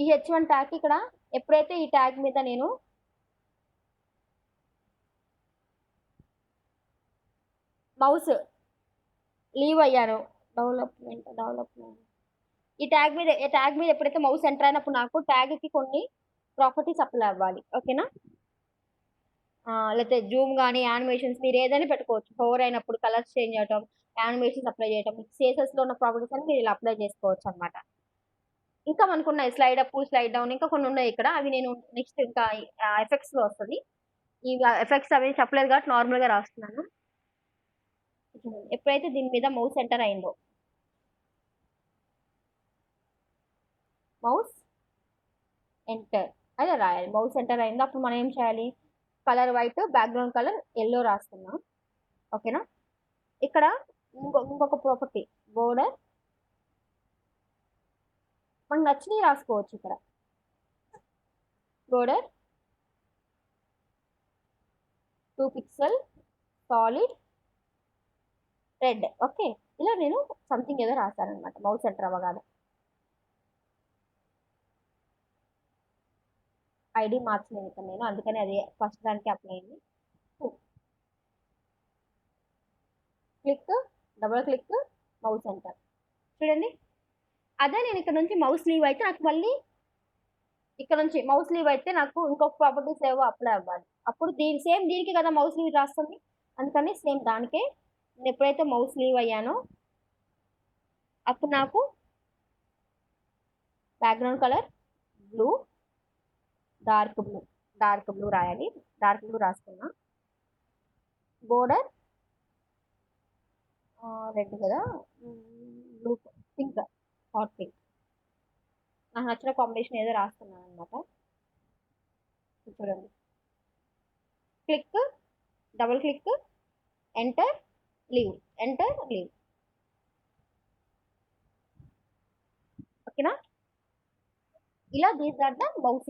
ఈ H1 ట్యాగ్ ఇక్కడ ఎప్పుడైతే ఈ ట్యాగ్ మీద నేను మౌస్ లీవ్ అయ్యాను, డెవలప్మెంట్ ఈ ట్యాగ్ మీద ఎప్పుడైతే మౌస్ ఎంటర్ అయినప్పుడు నాకు ట్యాగ్ కి కొన్ని ప్రాపర్టీస్ అప్లై అవ్వాలి. ఓకేనా. లేకపోతే జూమ్ కానీ యానిమేషన్స్ మీరు ఏదైనా పెట్టుకోవచ్చు. పవర్ అయినప్పుడు కలర్స్ చేంజ్ చేయటం, యానిమేషన్స్ అప్లై చేయటం, సిఎస్ఎస్ లో ఉన్న ప్రాపర్టీస్ అని మీరు ఇలా అప్లై చేసుకోవచ్చు అనమాట. ఇంకా మనకు ఉన్నాయి స్లైడ్ అప్ స్లైడ్ డౌన్, ఇంకా కొన్ని ఉన్నాయి ఇక్కడ. అవి నేను నెక్స్ట్ ఇంకా ఎఫెక్ట్స్ లో వస్తుంది. ఈ ఎఫెక్ట్స్ అవి చెప్పలేదు కాబట్టి నార్మల్ గా రాస్తున్నాను. ఎప్పుడైతే దీని మీద మౌస్ ఎంటర్ అయిందో, మౌస్ ఎంటర్ అదే రాయాలి. మౌస్ ఎంటర్ అయిందో అప్పుడు మనం ఏం చేయాలి, colour white background colour yellow రాస్తున్నాం. ఓకేనా. ఇక్కడ ఇంకొక ప్రాపర్టీ బోర్డర్ మనకు నచ్చినవి రాసుకోవచ్చు. ఇక్కడ border 2 pixel solid red. Okay, ఇలా నేను సంథింగ్ ఏదో రాశాను అనమాట మౌస్ ఎంటర్ అవ్వగానే. ఐడి మార్చలేదు ఇక్కడ నేను, అందుకని అది ఫస్ట్ దానికి అప్లై అయింది. Click, double click, mouse enter. చూడండి, అదే నేను ఇక్కడ నుంచి మౌస్ లీవ్ అయితే నాకు మళ్ళీ ఇక్కడ నుంచి మౌస్ లీవ్ అయితే నాకు ఇంకొక ప్రాపర్టీస్ ఏవో అప్లై అవ్వాలి. అప్పుడు దీనికి కదా మౌస్ లీవ్ రాస్తుంది, అందుకని సేమ్ దానికే నేను ఎప్పుడైతే మౌస్ లీవ్ అయ్యానో అప్పుడు నాకు background colour blue, dark blue రాయాలి. డార్క్ బ్లూ రాసుకున్నా. బోర్డర్ రెడ్ కదా, బ్లూ, పింక్, హాట్ పింక్. నాకు నచ్చిన కాంబినేషన్ ఏదో రాస్తున్నాను అనమాట. చూడండి, click, double click, enter, leave, enter, leave. ఓకేనా? ఇలా these are the mouse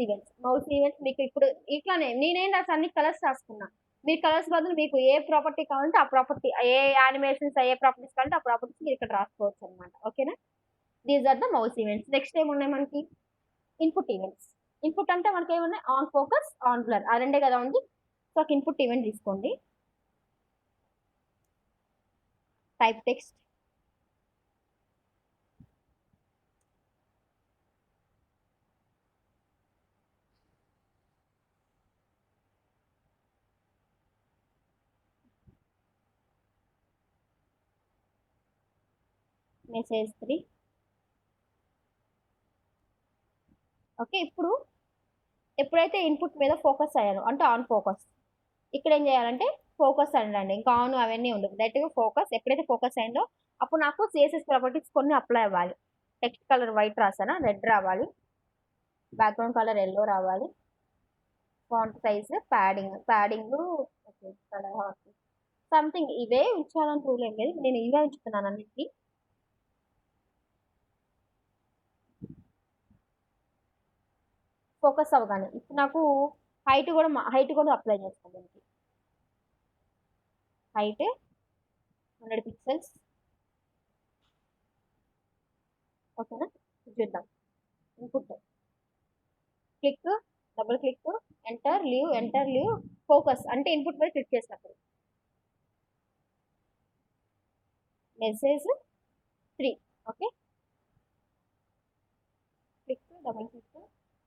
events మీకు ఇప్పుడు ఇట్లానే నేనేం రాసి అన్ని కలర్స్ రాసుకున్నా. మీ కలర్స్ బదులు మీకు ఏ ప్రాపర్టీ కావాలంటే ఆ ప్రాపర్టీ, ఏ యానిమేషన్స్, ఏ ప్రాపర్టీస్ కావాలంటే ఆ ప్రాపర్టీస్ మీరు ఇక్కడ రాసుకోవచ్చు అనమాట. ఓకేనా? These are the mouse events. Next ఏమున్నాయి మనకి? Input events. ఇన్పుట్ అంటే మనకి ఏమున్నాయి? ఆన్ ఫోకస్, ఆన్ బ్లర్, ఆ రెండే కదా ఉంది. సో ఒక ఇన్పుట్ ఈవెంట్ తీసుకోండి. Type text, message 3. ఓకే, ఇప్పుడు ఎప్పుడైతే ఇన్పుట్ మీద ఫోకస్ అయ్యాను అంటే ఆన్ ఫోకస్, ఇక్కడ ఏం చేయాలంటే ఫోకస్ అండి, ఇంకా ఆన్ అవన్నీ ఉండదు, డైరెక్ట్గా ఫోకస్. ఎప్పుడైతే ఫోకస్ అయిందో అప్పుడు నాకు సిఎస్ఎస్ ప్రాపర్టీస్ కొన్ని అప్లై అవ్వాలి. టెక్స్ట్ కలర్ వైట్ రాసానా, రెడ్ రావాలి. బ్యాక్గ్రౌండ్ కలర్ ఎల్లో రావాలి. Font size, padding okay, colour something ఇవే ఉంచాలని రూల్ ఏం లేదు, నేను ఇవే ఉంచుతున్నాను అన్నిటికీ. ఫోకస్ అవ్వగానే ఇప్పుడు నాకు హైట్ కూడా అప్లై చేస్తాను. దీనికి హైట్ 100 పిక్సెల్స్. ఓకేనా? చూద్దాం. Input, click, double click, enter, leave, focus అంటే ఇన్పుట్ మీద క్లిక్ చేసినప్పుడు. Message 3. Okay, click, double click,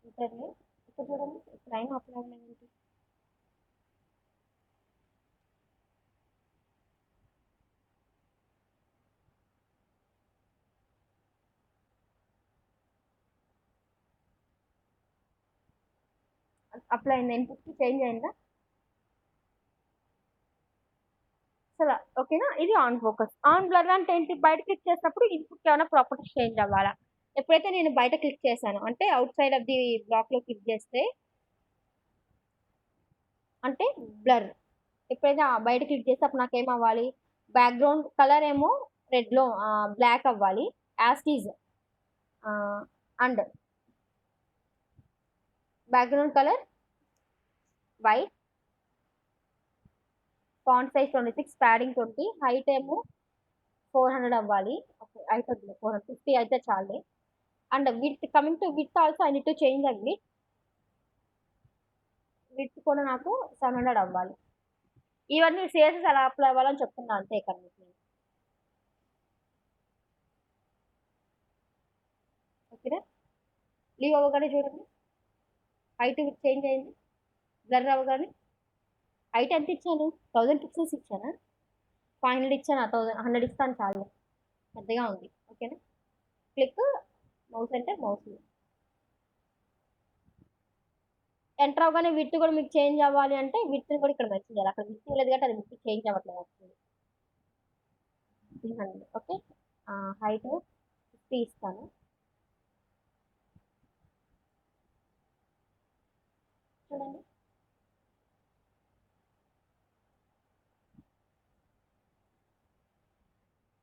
enter, leave. ఇక్కడ చూడండి, లైన్ అప్లై అవ్వలేదు. అప్లై అయిందా? ఇన్పుట్కి చేంజ్ అయిందా? అసలు ఓకేనా? ఇది ఆన్ ఫోకస్. ఆన్ బ్లర్ అంటే ఏంటి? బయట క్లిక్ చేసినప్పుడు ఇన్పుట్కి ఏమైనా ప్రాపర్టీస్ చేంజ్ అవ్వాలా? ఎప్పుడైతే నేను బయట క్లిక్ చేశాను అంటే అవుట్ సైడ్ ఆఫ్ ది బ్లాక్లో క్లిక్ చేస్తే అంటే బ్లర్. ఎప్పుడైతే బయట క్లిక్ చేస్తే అప్పుడు నాకు ఏం అవ్వాలి? బ్యాక్గ్రౌండ్ కలర్ ఏమో రెడ్లో బ్లాక్ అవ్వాలి, యాస్టీజ్. And background colour white, font size 26, padding 20, height ఏమో 400 అవ్వాలి. ఓకే, హైట్ వద్దులే, 450 అయితే చాలే. And coming to width also I need to change అవి. విత్ కూడా నాకు 700 అవ్వాలి. ఇవన్నీ సిఎస్ఎస్ ఎలా అప్లై అవ్వాలని చెప్తున్నా అంతే ఇక్కడ మీకు. ఓకేనా? లీవ్ అవ్వగానే చూడండి, హైట్ చేంజ్ అయింది. బ్లర్ అవ్వగానే హైట్ ఎంత ఇచ్చాను? 1000 పిక్సెల్స్ ఇచ్చానా? 500 ఇచ్చాను, 100 ఇస్తాను చాలు, పెద్దగా ఉంది. ఓకేనా? క్లిక్, మౌస్ అంటే మౌస్ ఎంటర్ అవగానే విత్ కూడా మీకు చేంజ్ అవ్వాలి అంటే విత్ని కూడా ఇక్కడ మెన్షన్ చేయాలి. అక్కడ విత్ లేదు కాబట్టి అది విత్ చేంజ్ అవ్వట్లేదు యాక్చువల్లీ. 300. ఓకే, హైట్ 50 ఇస్తాను. చూడండి,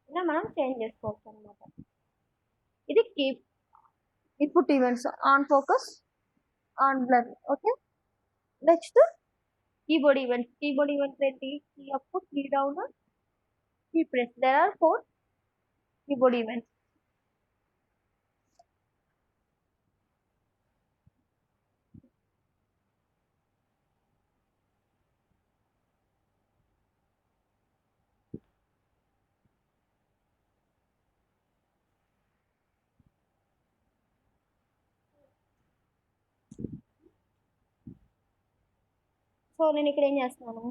ఇలా మనం చేంజ్ చేసుకోవచ్చు అనమాట. ఇది input events, on focus, on blur. Okay, next keyboard events ఏంటి? Key up, key down, key press. There are 4 keyboard events. So నేను ఇక్కడ ఏం చేస్తున్నాను,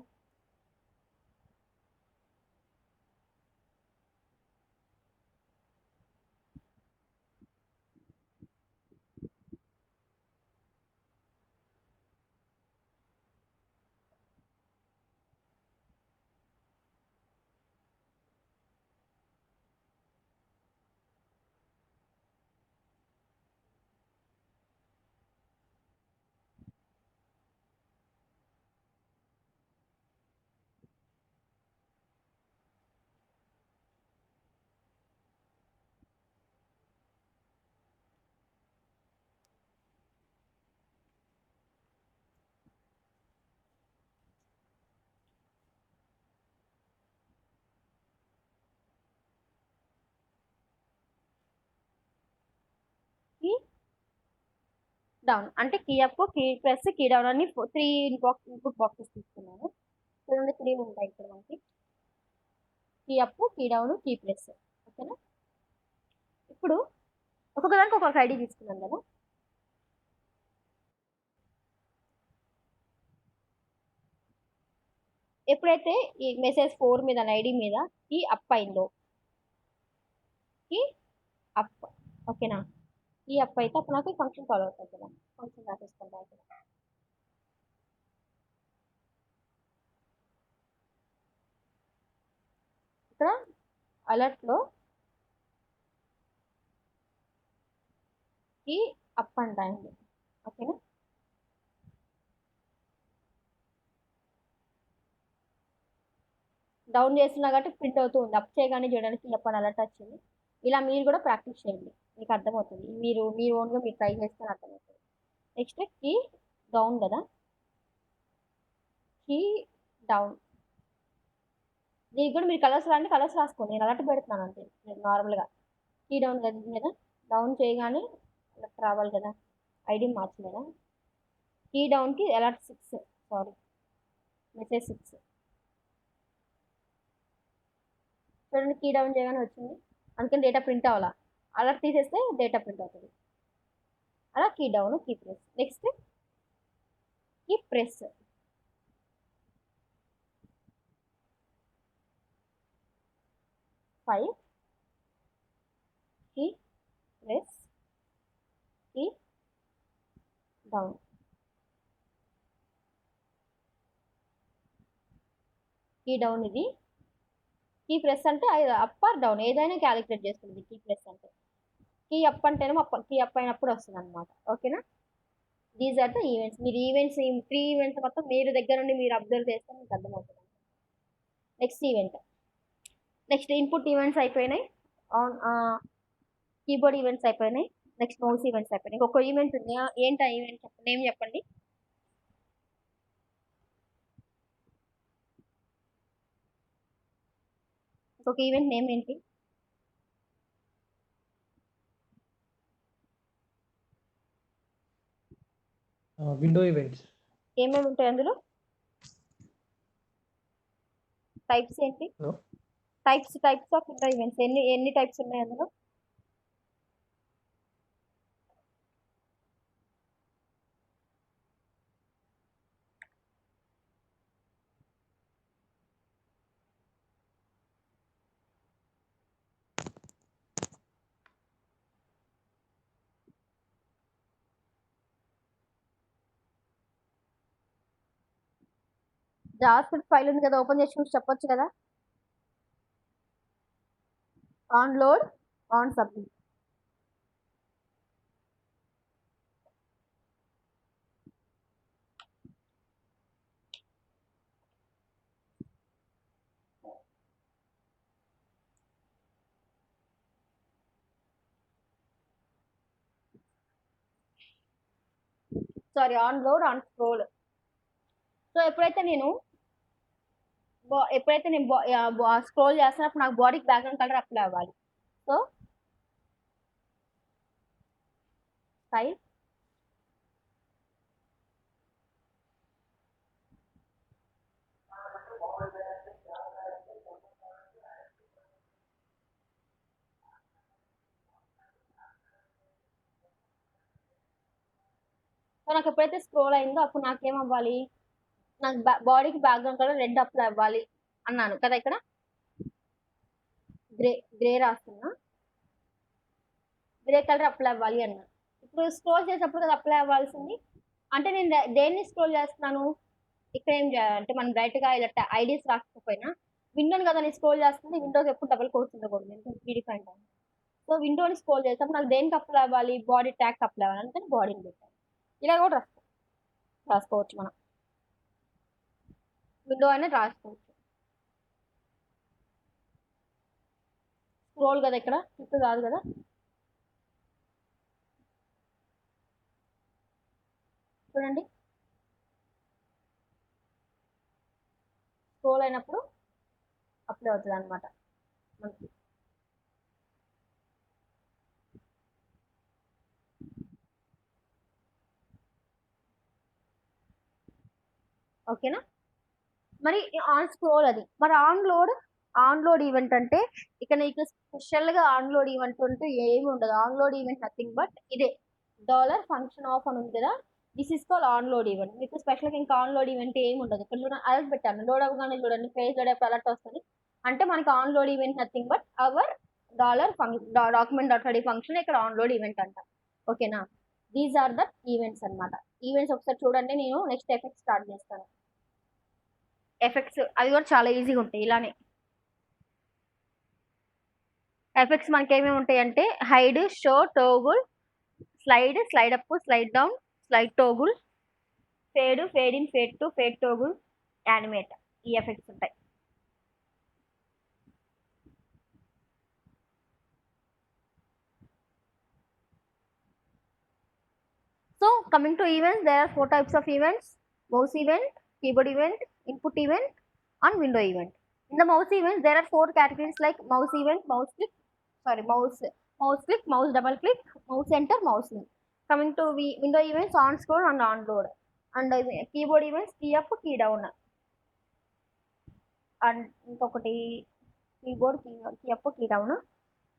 కీ డౌన్ అంటే key up, key press, key down అని 3 ఇన్పుట్ బాక్సెస్ తీసుకున్నాను. చూడండి 3 ఉంటాయి ఇక్కడ మనకి, key up, key down, key press. ఓకేనా. ఇప్పుడు ఒక్కొక్కదానికి ఒక్కొక్క ఐడి తీసుకున్నాం కదా. ఎప్పుడైతే ఈ మెసేజ్ 4 మీద ఐడి మీద కీ అప్ అయిందో, కీ అప్, ఓకేనా, కీ అప్ అయితే అప్పుడు నాకు ఫంక్షన్ కాల్ అవుతుంది కదా. ఫంక్షన్ రాసేసుకుంటా ఇక్కడ. ఇక్కడ అలర్ట్లో కీ అప్ అంటాయండి. ఓకేనా. డౌన్ చేస్తున్నా కాబట్టి ప్రింట్ అవుతూ ఉంది. అప్ చేయగానే చూడడానికి అప్ అని అలర్ట్ వచ్చింది. ఇలా మీరు కూడా ప్రాక్టీస్ చేయండి, మీకు అర్థమవుతుంది. మీరు ఓన్గా మీరు ట్రై చేస్తే అర్థమవుతుంది. నెక్స్ట్ కీ డౌన్ కదా, కీ డౌన్. దీనికి కూడా మీరు కలర్స్ రాండి, కలర్స్ రాసుకోండి. నేను అలర్ట్ పెడుతున్నాను అంతే నార్మల్గా. కీ డౌన్ కదా, డౌన్ చేయగానే అలర్ట్ రావాలి కదా, ఐడి మార్చలేదా. కీ డౌన్కి అలర్ట్ 6, సారీ మెసేజ్ 6. చూడండి కీ డౌన్ చేయగానే వచ్చింది, అందుకని డేటా ప్రింట్ అవ్వాలా. అలర్ట్ తీసేస్తే డేటా ప్రింట్ అవుతుంది. అలా key down, key press. Next key press. Five key press, key down. Key down ఇది. కీ ప్రెస్ అంటే అప్ ఆర్ డౌన్ ఏదైనా క్యాలిక్యులేట్ చేస్తుంది కీ ప్రెస్ అంటే. కీ అప్ అంటేనేమో కీ అప్ అయినప్పుడు వస్తుంది అనమాట. ఓకేనా. These are the events. మీరు ఈవెంట్స్ 3 ఈవెంట్స్ మొత్తం మీరు దగ్గర నుండి మీరు అబ్జర్వ్ చేస్తే మీకు అర్థమవుతుంది. Next event. Next input events అయిపోయినాయి, ఆన్ కీబోర్డ్ ఈవెంట్స్ అయిపోయినాయి, నెక్స్ట్ మౌస్ ఈవెంట్స్ అయిపోయినాయి. ఇంకొక ఈవెంట్ ఉంది. ఏంటి ఆ ఈవెంట్ చెప్పండి, నేమ్ చెప్పండి. ఇంకొక ఈవెంట్ నేమ్ ఏంటి? Window events. ఏమేమి ఉంటాయి అందులో? టైప్స్ ఏంటి? టైప్స్ ఆఫ్ విండో ఈవెంట్స్ ఎన్ని టైప్స్ ఉన్నాయి అందులో? జావాస్క్రిప్ట్ ఫైల్ ఉంది కదా, ఓపెన్ చేసి చూసి చెప్పొచ్చు కదా. On load, on submit. Sorry, on load, on scroll. So ఎప్పుడైతే నేను ఎప్పుడైతే నేను స్క్రోల్ చేస్తున్నప్పుడు నాకు బాడీకి బ్యాక్గ్రౌండ్ కలర్ అప్లై అవ్వాలి. సో స్టైల్ సో నాకు ఎప్పుడైతే స్క్రోల్ అయిందో అప్పుడు నాకేం అవ్వాలి, నాకు బాడీకి బ్యాక్గ్రౌండ్ కలర్ రెడ్ అప్లై అవ్వాలి అన్నాను కదా. ఇక్కడ గ్రే రాస్తున్నా, గ్రే కలర్ అప్లై అవ్వాలి అన్నాను. ఇప్పుడు స్క్రోల్ చేసేటప్పుడు కదా అప్లై అవ్వాల్సింది. అంటే నేను దేన్ని స్క్రోల్ చేస్తున్నాను, ఇక్కడ ఏం చేయాలంటే మనం డైరెక్ట్గా ఇలా ఐడీస్ రాకపోయినా విండోని కదా నేను స్క్రోల్ చేస్తుంది. విండోకి ఎప్పుడు డబుల్ కోట్స్ ఉండకూడదు, ఎందుకంటే ప్రీడిఫైన్ అవ్వాలి. సో విండోని స్క్రోల్ చేసేటప్పుడు నాకు దేనికి అప్లై అవ్వాలి, బాడీ ట్యాగ్ అప్లై అవ్వాలి, అందుకని బాడీని పెట్టాను. ఇలా కూడా రాసుకోవచ్చు మనం, విండో అనేది రాసుకోవచ్చు. స్క్రోల్ కదా, ఇక్కడ క్లిక్ కాదు కదా. చూడండి, స్క్రోల్ అయినప్పుడు అప్లై అవుతుంది అనమాట మనకి. ఓకేనా. మరి ఆన్ స్క్రోల్ అది. మరి ఆన్ లోడ్ ఈవెంట్ అంటే ఇక నీకు స్పెషల్గా ఆన్ లోడ్ ఈవెంట్ అంటూ ఏమి ఉండదు. On load event nothing but ఇదే డాలర్ ఫంక్షన్ ఆఫ్ అని ఉంది కదా, this is call on load event. మీకు స్పెషల్గా ఇంకా ఆన్ లోడ్ ఈవెంట్ ఏమి ఉండదు. ఇక్కడ చూడండి అలర్ట్ పెట్టాను, లోడ్ అవ్వగానే చూడండి పేజ్ లోడ్ అయిపోయి అలర్ట్ వస్తుంది. అంటే మనకి on load event nothing but our dollar document dot ready function ఇక్కడ ఆన్ లోడ్ ఈవెంట్ అంట. ఓకేనా. దీస్ ఆర్ ద ఈవెంట్స్ అనమాట. ఈవెంట్స్ ఒకసారి చూడండి, నేను నెక్స్ట్ ఎఫెక్ట్ స్టార్ట్ చేస్తాను. ఎఫెక్ట్స్ అవి కూడా చాలా ఈజీగా ఉంటాయి. ఇలానే ఎఫెక్ట్స్ మనకి ఏమేమి ఉంటాయి అంటే hide, show, toggle, slide up, slide down, slide toggle, fade in, fade to, fade toggle, animate. ఈ ఎఫెక్ట్స్ ఉంటాయి. So coming to events, there are 4 types of events: mouse event, keyboard event, input event and window event. In the mouse event there are 4 categories like mouse event, mouse click, mouse double click, mouse enter, mouse link. Coming to window events, on scroll and on load. And keyboard events, key up, key down. And ఇంకొకటి keyboard key up, key down.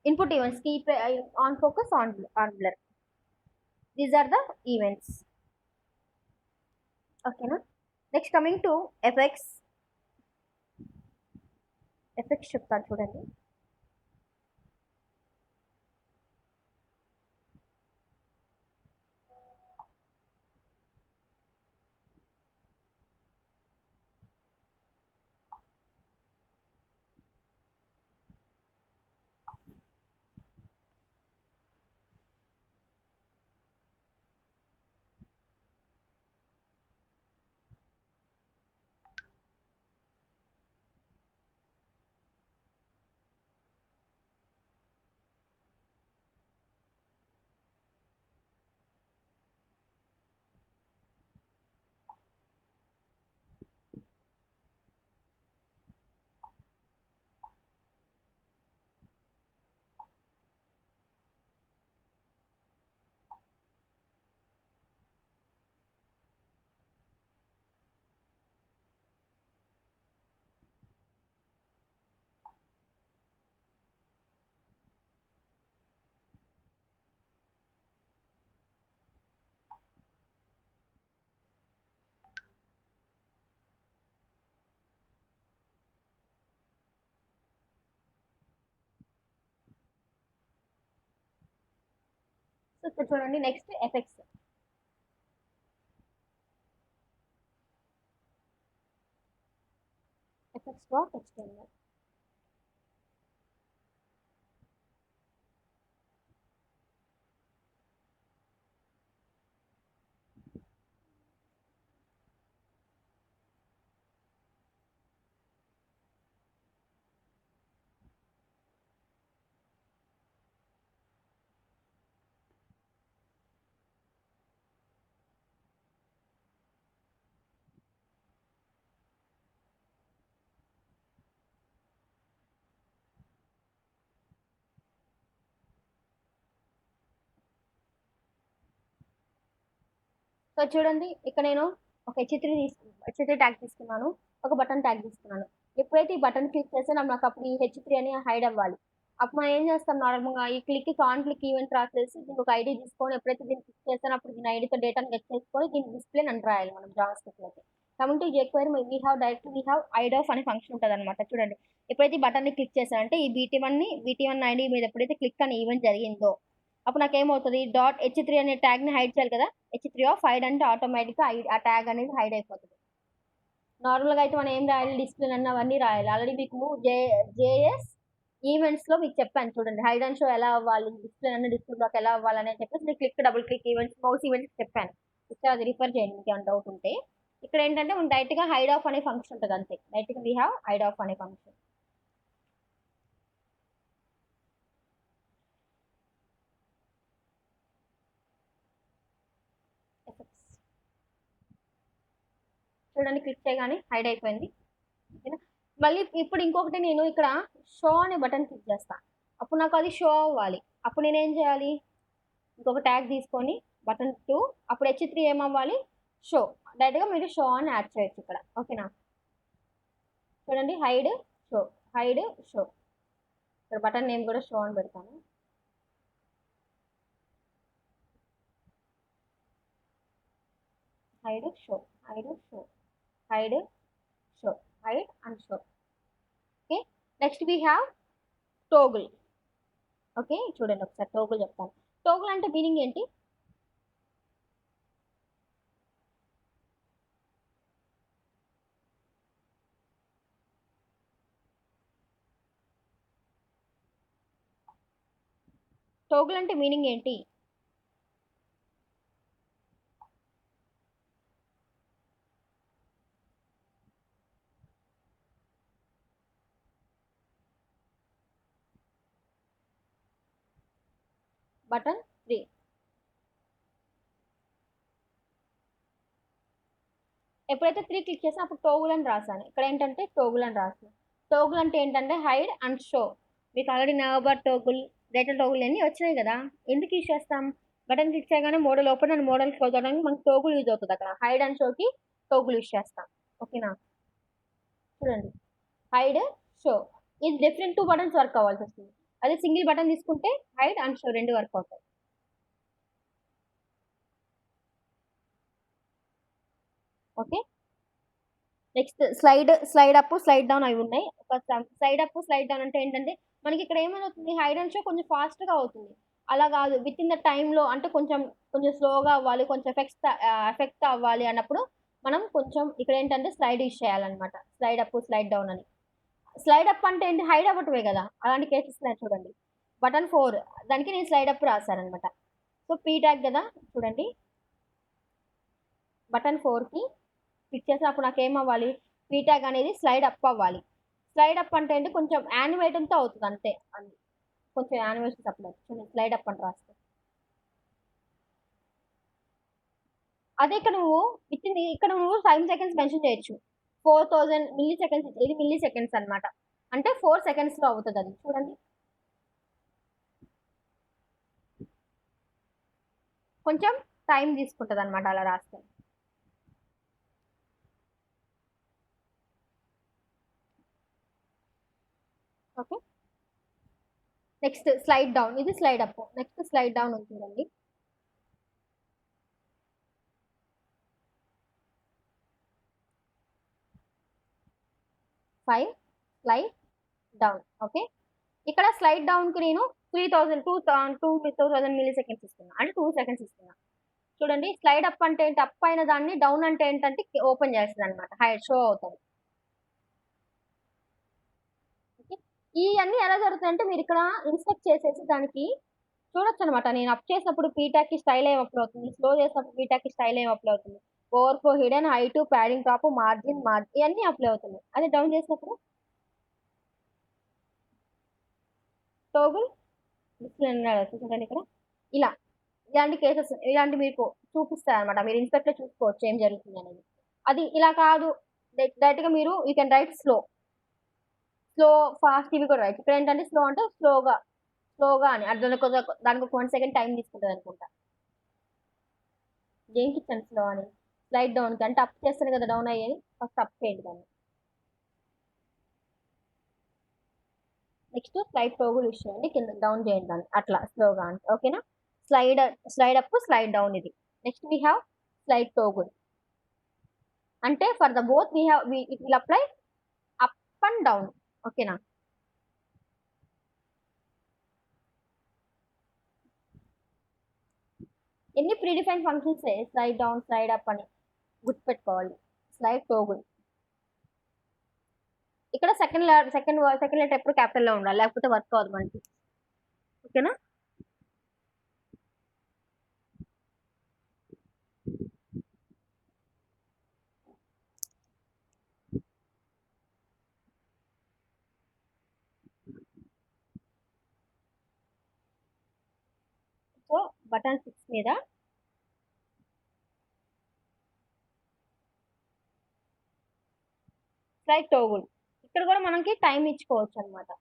Input events, key on focus, on blur. These are the events. Okay na. Next coming to effects చెప్తాను చూడండి. సో ఇక్కడ చూడండి next effects. Effects dot HTML. So చూడండి ఇక్కడ నేను ఒక హెచ్3 ట్యాగ్ తీసుకున్నాను, ఒక బటన్ ట్యాగ్ తీసుకున్నాను. ఎప్పుడైతే ఈ బటన్ క్లిక్ చేస్తే నాకు అప్పుడు ఈ హెచ్3 అని హైడ్ అవ్వాలి. అప్పుడు మనం ఏం చేస్తాం, నార్మల్గా ఈ కాన్ క్లిక్ ఈవెంట్ రాసేసి దీనికి ఒక ఐడి తీసుకొని ఎప్పుడైతే దీన్ని క్లిక్ చేస్తానో అప్పుడు దీని ఐడితో డేటాను గెట్ చేసుకొని దీన్ని డిస్ప్లే అని రాయాలి మనం జావాస్క్రిప్ట్ అయితే. Coming to jQuery we have I'd of అనే ఫంక్షన్ ఉంటుంది అనమాట. చూడండి ఎప్పుడైతే ఈ బటన్ని క్లిక్ చేశానంటే ఈ BT1 ఐడి మీద ఎప్పుడైతే క్లిక్ అనే ఈవెంట్ జరిగిందో అప్పుడు నాకు ఏమవుతుంది, .h3 అనే ట్యాగ్ని హైడ్ చేయాలి కదా, h3 ఆఫ్ హైడ్ అంటే ఆటోమేటిక్గా ఆ ట్యాగ్ అనేది హైడ్ అయిపోతుంది. నార్మల్గా అయితే మనం ఏం రాయాలి, డిస్ప్లే అన్న అవన్నీ రాయాలి. ఆల్రెడీ మీకు జేఎస్ ఈవెంట్స్లో మీకు చెప్పాను చూడండి, హైడ్ అండ్ షో ఎలా అవ్వాలి, డిస్ప్లే బ్లాక్ ఎలా అవ్వాలని చెప్పేసి నేను double click events, mouse events చెప్పాను. ఇక్కడ అది రిఫర్ చేయండి మీకు ఏమైనా డౌట్ ఉంటే. ఇక్కడ ఏంటంటే మనం డైరెక్ట్గా హైడ్ ఆఫ్ అనే ఫంక్షన్ ఉంటుంది అంతే, డైరెక్ట్గా వీ హ్యావ్ హైడ్ ఆఫ్ అనే ఫంక్షన్. చూడండి క్లిక్ చేయగానే హైడ్ అయిపోయింది. ఓకేనా, మళ్ళీ ఇప్పుడు ఇంకొకటి నేను ఇక్కడ షో అనే బటన్ క్లిక్ చేస్తాను, అప్పుడు నాకు అది షో అవ్వాలి. అప్పుడు నేను ఏం చేయాలి, ఇంకొక ట్యాగ్ తీసుకొని బటన్ 2 అప్పుడు h3 ఏమవ్వాలి, షో. డైరెక్ట్గా మీరు షో అని యాడ్ చేయొచ్చు ఇక్కడ. ఓకేనా, చూడండి హైడ్ షో, హైడ్ షో. ఇక్కడ బటన్ నేమ్ కూడా షో అని పెడతాను. Hide show, hide show, hide show, hide and show. Okay, next we have toggle. Okay చూడండి ఒకసారి టోగుల్ చెప్తాను. టోగుల్ అంటే మీనింగ్ ఏంటి, టోగుల్ అంటే మీనింగ్ ఏంటి, బటన్ 3. ఎప్పుడైతే 3 క్లిక్ చేసినా అప్పుడు టోగుల్ అని రాసాను. ఇక్కడ ఏంటంటే టోగుల్ అని రాసాను. టోగుల్ అంటే ఏంటంటే హైడ్ అండ్ షో. మీకు ఆల్రెడీ నవబర్ టోగుల్, డేటా టోగుల్ అన్నీ వచ్చినాయి కదా, ఎందుకు యూజ్ చేస్తాం, బటన్ క్లిక్ చేయగానే model open and model close అవడానికి మనకు టోగుల్ యూజ్ అవుతుంది. అక్కడ హైడ్ అండ్ షోకి టోగుల్ యూజ్ చేస్తాం. ఓకేనా, చూడండి హైడ్ షో ఇది డిఫరెంట్ 2 బటన్స్ వర్క్ అవ్వాల్సి వస్తుంది. అదే సింగిల్ బటన్ తీసుకుంటే హైడ్ అండ్ షో 2 వర్క్ అవుతాయి. Okay, next slide up slide down అవి ఉన్నాయి. ఒక స్లైడ్ అప్ స్లైడ్ డౌన్ అంటే ఏంటంటే మనకి ఇక్కడ ఏమవుతుంది, హైడ్ అండ్ షో కొంచెం ఫాస్ట్గా అవుతుంది. అలా కాదు, విత్ ఇన్ ద టైంలో అంటే కొంచెం స్లోగా అవ్వాలి, కొంచెం ఎఫెక్ట్ అవ్వాలి అన్నప్పుడు మనం కొంచెం ఇక్కడ ఏంటంటే స్లైడ్ యూజ్ చేయాలన్నమాట. స్లైడ్ అప్ స్లైడ్ డౌన్ అని. స్లైడ్ అప్ అంటే ఏంటి, హైడ్ అవ్వటమే కదా, అలాంటి కేసెస్ చూడండి. బటన్ 4 దానికి నేను స్లైడ్ అప్ రాశానమాట. సో పీ ట్యాగ్ కదా, చూడండి బటన్ 4కి క్లిక్ చేసినప్పుడు నాకు ఏమవ్వాలి, పీ ట్యాగ్ అనేది స్లైడ్ అప్ అవ్వాలి. స్లైడ్ అప్ అంటే ఏంటి, కొంచెం యానిమేషన్తో అవుతుంది అంతే, అది కొంచెం యానిమేషన్ అప్లై చూడండి, స్లైడ్ అప్ అని రాస్తే. అదే ఇక్కడ నువ్వు 5 సెకండ్స్ మెన్షన్ చేయొచ్చు. 4000 మిల్లీ సెకండ్స్, ఇది మిల్లీ సెకండ్స్ అనమాట, అంటే 4 సెకండ్స్లో అవుతుంది అది. చూడండి కొంచెం టైం తీసుకుంటుంది అనమాట అలా రాస్తే. ఓకే, నెక్స్ట్ స్లైడ్ డౌన్, ఇది slide up. Next slide down ఉంటుందండి. Slide down. ఓకే, ఇక్కడ స్లైడ్ డౌన్కి నేను 2000 మిల్లీ సెకండ్స్ ఇస్తున్నా, అంటే 2 సెకండ్స్ ఇస్తున్నా. చూడండి స్లైడ్ అప్ అంటే ఏంటి, అప్ అయిన దాన్ని, డౌన్ అంటే ఏంటంటే ఓపెన్ చేస్తుంది అనమాట, హైడ్ షో అవుతుంది. ఈ అన్ని ఎలా జరుగుతాయంటే మీరు ఇక్కడ ఇన్స్పెక్ట్ చేసేసి దానికి చూడొచ్చు అనమాట. నేను అప్ చేసినప్పుడు పీటాక్కి స్టైల్ ఏం అప్లై అవుతుంది, స్లో చేసినప్పుడు పీటాక్కి స్టైల్ ఏం అప్లై అవుతుంది, overflow hidden height padding top margin ఇవన్నీ అప్లై అవుతున్నాయి. అదే డౌన్ చేసినప్పుడు టోగుల్ చూడండి ఇక్కడ ఇలా, ఇలాంటి కేసెస్ ఇలాంటి మీకు చూపిస్తాయి అనమాట. మీరు ఇన్స్పెక్ట్లో చూసుకోవచ్చు ఏం జరుగుతుంది అనేది. అది ఇలా కాదు, డైరెక్ట్గా మీరు you can write slow fast ఇవి కూడా రైట్. ఇక్కడ ఏంటంటే స్లో అంటే స్లోగా అని అర్థం, దానికి ఒక 1 సెకండ్ టైం తీసుకుంటుంది అనుకుంటా. దేనికి ఇచ్చాను స్లో అని? స్లైడ్ డౌన్ కి, అంటే అప్ చేస్తాను కదా డౌన్ అయ్యేది, ఫస్ట్ అప్ చేయండి దాన్ని. నెక్స్ట్ స్లైడ్ టోగుల్ యూస్ చేయండి, కింద డౌన్ చేయండి దాన్ని అట్లా స్లోగా అంటే, ఓకేనా? స్లైడ్ అప్, స్లైడ్ డౌన్ ఇది. Next we have slide toggle, అంటే for the both it will apply up and down, ఓకేనా? ఎన్ని predefine functions slide down, slide up అని గుర్తుపెట్టుకోవాలి. Slide toggle. ఇక్కడ సెకండ్ లెటర్ ఎప్పుడు క్యాపిటల్ లో ఉండాలి, లేకపోతే వర్క్ అవ్వదు మనకి, ఓకేనా? సో బటన్ 6 మీద స్లైడ్ టోగుల్, ఇక్కడ కూడా మనకి టైం ఇచ్చుకోవచ్చు అనమాట.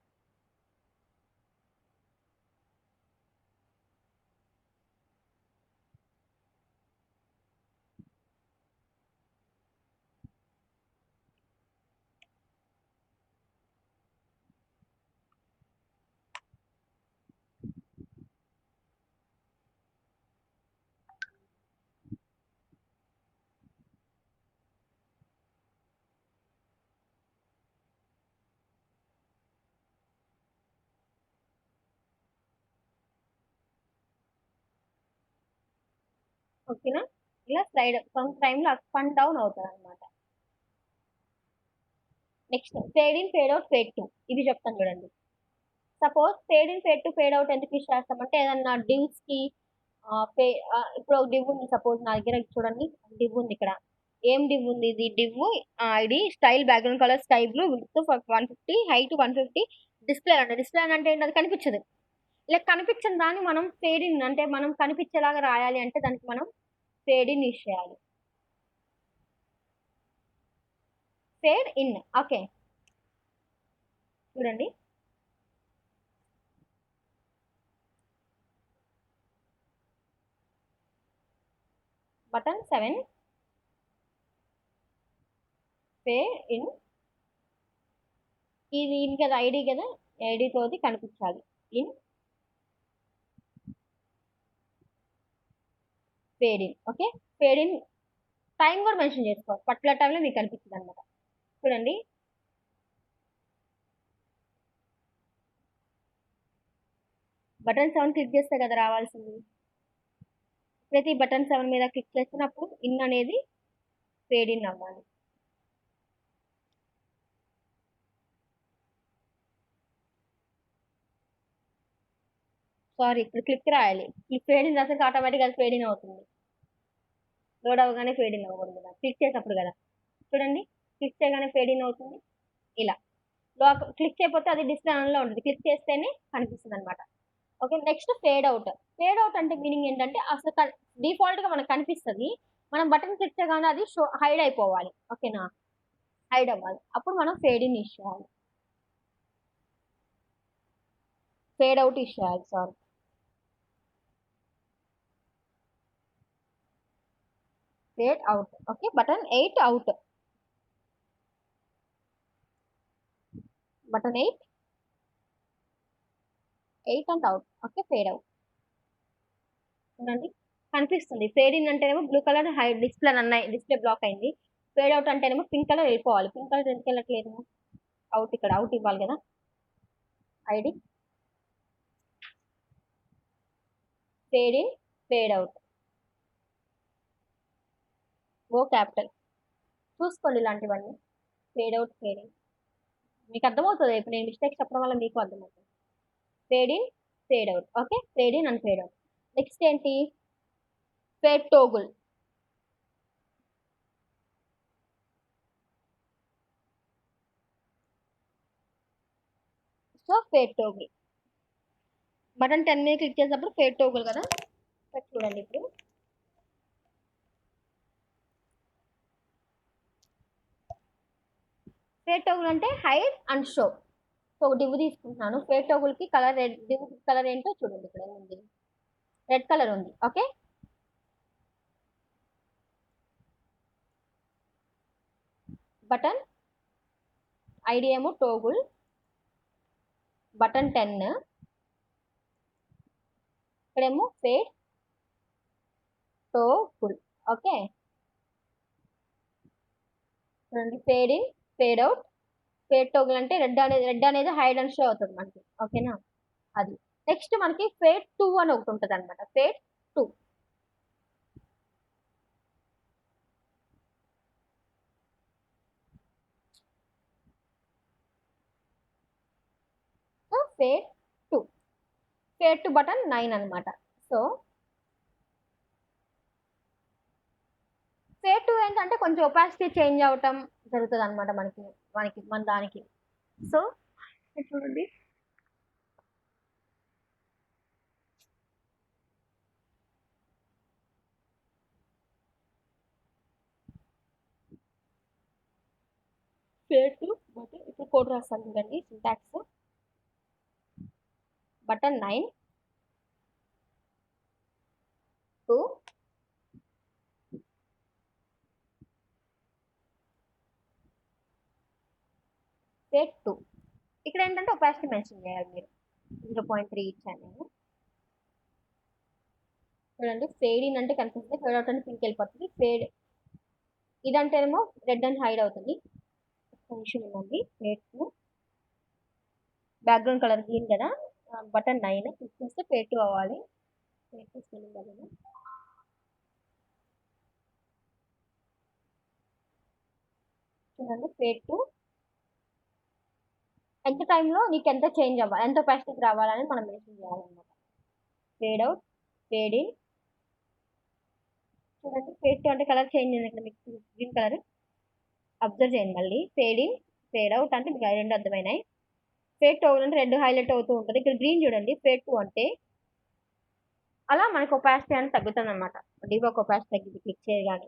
ఓకేనా? ఇలా స్లైడ్ కొంత టైంలో అప్ అండ్ డౌన్ అవుతుంది అనమాట. Next fade in, fade out, fade to, ఇవి చెప్తాను చూడండి. Suppose fade in, fade to, fade out ఎందుకు యూస్ చేస్తామంటే ఏదన్నా డివ్స్ కి ఇప్పుడు ఒక డివ్ ఉంది, సపోజ్ నా దగ్గర చూడండి డివ్ ఉంది ఇక్కడ. ఏం డివ్ ఉంది ఇది? Div ID style background colour sky blue, width 150, height 150, display అంటే ఏంటి? అది కనిపించదు. ఇలా కనిపించని దాన్ని మనం ఫేడ్ ఇన్, అంటే మనం కనిపించేలాగా రాయాలి అంటే దానికి మనం ఫేడ్ ఇన్ యూస్ చేయాలి. ఫేడ్ ఇన్, ఓకే చూడండి. బటన్ 7 ఫేడ్ ఇన్, ఇది ఇన్ కదా, ఐడి కదా, ఐడితోది కనిపించాలి. In, fade in, okay. Fade in time కూడా మెన్షన్ చేసుకోవాలి, పర్టికులర్ టైంలో మీకు కనిపిస్తుంది అనమాట. చూడండి బటన్ 7 క్లిక్ చేస్తే కదా రావాల్సింది. ప్రతి బటన్ 7 మీద క్లిక్ చేసినప్పుడు ఇన్ అనేది ఫేడ్ ఇన్ అవ్వాలి. సారీ, ఇప్పుడు క్లిక్ రాయాలి. క్లిక్ ఫేడ్ ఇన్ రాసాక ఆటోమేటిక్గా అది ఫేడ్ ఇన్ అవుతుంది. లోడ్ అవ్వగానే ఫేడ్ ఇన్ అవ్వకూడదు కదా, క్లిక్ చేసినప్పుడు కదా. చూడండి క్లిక్ చేయగానే ఫేడ్ ఇన్ అవుతుంది. ఇలా క్లిక్ చేయకపోతే అది డిస్ప్లే ఆన్లో ఉంటుంది, క్లిక్ చేస్తేనే కనిపిస్తుంది అనమాట. Okay. Next fade out. Fade out అంటే మీనింగ్ ఏంటంటే అసలు డిఫాల్ట్ గా మనకు కనిపిస్తుంది, మనం బటన్ క్లిక్ చేయగానే అది హైడ్ అయిపోవాలి, ఓకేనా? హైడ్ అవ్వాలి, అప్పుడు మనం ఫేడ్ ఇన్ యూస్ చేయాలి, ఫేడ్ అవుట్ యూస్ చేయాలి, sorry. Fade out, okay. Button 8 out, button 8 and out, okay. Fade out చూడండి కనిపిస్తుంది. ఫేడ్ ఇన్ అంటేనేమో blue colour hide display block అయింది. ఫేడ్ అవుట్ అంటేనేమో పింక్ కలర్ వెళ్ళిపోవాలి. పింక్ కలర్ ఎందుకు వెళ్ళట్లేదు? అవుట్, ఇక్కడ అవుట్ ఇవ్వాలి కదా, ID. Fade in, fade out, O capital. చూసుకోండి ఇలాంటివన్నీ, ఫేడ్ అవుట్, ఫేడ్ ఇన్. మీకు అర్థమవుతుంది, ఇప్పుడు నేను మిస్టేక్స్ చెప్పడం వల్ల మీకు అర్థమవుతుంది. Fade in, fade out, okay. Fade in and fade out. Next ఏంటి? Fade toggle. So fade toggle button 10 మీద క్లిక్ చేసినప్పుడు ఫేడ్ టోగుల్ కదా. చూడండి ఇప్పుడు ఫేడ్ టోగుల్ అంటే hide and show. So div తీసుకుంటున్నాను. ఫేడ్ టోగుల్ కి కలర్ డివ్ కలర్ ఏంటో చూడండి, ఇక్కడ ఏముంది, రెడ్ కలర్ ఉంది, ఓకే. బటన్ ఐడి ఏమో టోగుల్, బటన్ 10, ఇక్కడేమో ఫేడ్ టోగుల్. ఓకే, చూడండి fade in, fade out, fade toggle అంటే రెడ్ అనేది హైడ్ అండ్ షో అవుతుంది మనకి. ఓకేనా, అది. నెక్స్ట్ మనకి ఫేడ్ 2 అని ఒకటి ఉంటుంది అనమాట. Fade 2, so fade 2, fade 2 button 9 అనమాట. సో ఫేడ్ 2 ఏంటంటే కొంచెం ఒపాసిటీ చేంజ్ అవటం జరుగుతుంది అనమాట మన దానికి. సో చూడండి, ఫేడ్ 2 బటన్, ఇప్పుడు కోడ్ రాస్తాను చూడండి, సింటాక్స్. Button 9 2 fade 2. ఇక్కడ ఏంటంటే ఒపాసిటీ మెన్షన్ చేయాలి మీరు. 0.3 ఇచ్చాను నేను. చూడండి, ఫేడ్ ఇన్ అంటే కనిపిస్తుంది, ఫేడ్ అవుట్ అంటే పింక్ వెళ్ళిపోతుంది, ఫేడ్ ఇదంటేనేమో రెడ్ అండ్ హైడ్ అవుతుంది. కొంచెం ఇవ్వండి. ఫేడ్ 2, బ్యాక్గ్రౌండ్ కలర్ గ్రీన్ కదా. బటన్ 9 క్లిక్ చేస్తే ఫేడ్ 2 అవ్వాలి. ఫేడ్ 2 స్పెల్లింగ్ కదా, చూడండి ఫేడ్ 2. ఎంత టైంలో నీకు ఎంత చేంజ్ అవ్వాలి, ఎంత ఒపాసిటీకి రావాలని మనం మెన్షన్ చేయాలన్నమాట. ఫేడ్ అవుట్, ఫేడ్ ఇన్, చూడండి ఫేడ్ 2 అంటే కలర్ చేంజ్ అయింది ఇక్కడ మీకు గ్రీన్ కలర్. అబ్జర్వ్ చేయండి మళ్ళీ. ఫేడ్ ఇన్, ఫేడ్ అవుట్ అంటే మీకు రెండు అర్థమైనాయి. ఫేడ్ 2 అంటే రెడ్ హైలైట్ అవుతూ ఉంటుంది. ఇక్కడ గ్రీన్ చూడండి, ఫేడ్ 2 అంటే అలా మనకు ఒపాసిటీ అనేది తగ్గుతుంది అనమాట. డిబాక్ ఒపాసిటీ తగ్గింది క్లిక్ చేయగానే.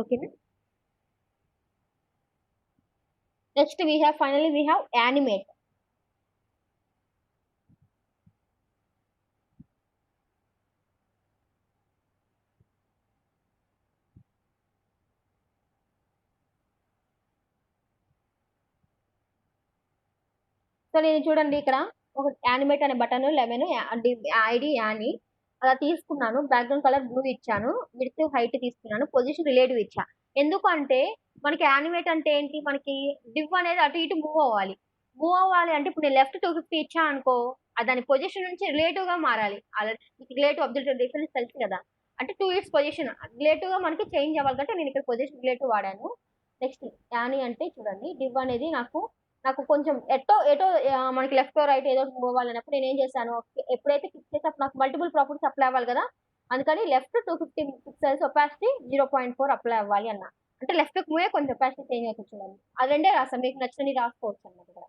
ఓకేనా, next finally we have animate. So నేను చూడండి ఇక్కడ ఒక యానిమేట్ అనే బటన్ 11 ఐడి యానీ అలా తీసుకున్నాను. బ్యాక్గ్రౌండ్ కలర్ బ్లూ ఇచ్చాను, విడ్త్ హైట్ తీసుకున్నాను, పొజిషన్ రిలేటివ్ ఇచ్చా. ఎందుకు అంటే మనకి యానిమేట్ అంటే ఏంటి, మనకి డివ్ అనేది అటు ఇటు మూవ్ అవ్వాలి. అంటే ఇప్పుడు నేను లెఫ్ట్ 250 ఇచ్చా అనుకో, దాని పొజిషన్ నుంచి రిలేటివ్ గా మారాలి. అలా రిలేటివ్ అబ్జర్వ్ డిఫరెన్స్ తెలుసు కదా. అంటే 2 ఇయర్స్ పొజిషన్ రిలేటివ్ గా మనకి చేంజ్ అవ్వాలి కాబట్టి నేను ఇక్కడ పొజిషన్ రిలేటివ్ వాడాను. నెక్స్ట్ యానీ అంటే చూడండి, డివ్ అనేది నాకు కొంచెం ఎటో మనకి లెఫ్ట్ రైట్ ఏదో మూవ్ అవ్వాలన్నప్పుడు నేను ఏం చేశాను, ఎప్పుడైతే క్లిక్ చేస్తే అప్పుడు నాకు మల్టిపుల్ ప్రాపర్టీస్ అప్లై అవ్వాలి కదా. అందుకని లెఫ్ట్ 250 పిక్సెల్స్ ఒపాసిటీ 0.4 అప్లై అవ్వాలి అన్న. అంటే లెఫ్ట్ మూవే కొంచెం ఒపాసిటీ చేంజ్ అవుతుంది చూడండి. అది రెండే రాస్తాం, మీకు నచ్చినవి రాసుకోవచ్చు అన్నమాట. ఇక్కడ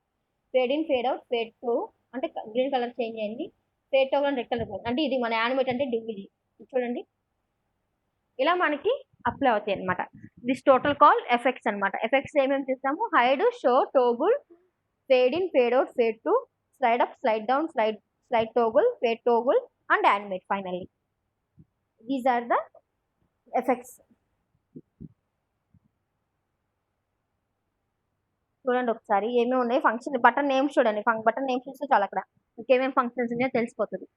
fade in, fade out, fade 2 అంటే గ్రీన్ కలర్ చేంజ్ అయింది, ఫేడ్ 2 రెడ్ కలర్ అంటే ఇది మన యానిమేట్ అంటే డివ్ ఇది చూడండి. ఇలా మనకి అప్లై అవుతాయి అనమాట. దిస్ టోటల్ కాల్ ఎఫెక్ట్స్ అనమాట. ఎఫెక్ట్స్ ఏమేమి చూస్తాము, hide, show, toggle, fade in, fade out, fade 2, slide up, slide down, slide toggle, fade toggle and animate finally. These are the effects. చూడండి ఒకసారి ఏమేమి ఉన్నాయి ఫంక్షన్. బటన్ నేమ్స్ చూడండి, బటన్ నేమ్స్ చూస్తే చాలా అక్కడ ఇంకేమేమి ఫంక్షన్స్ ఉన్నాయో తెలిసిపోతుంది.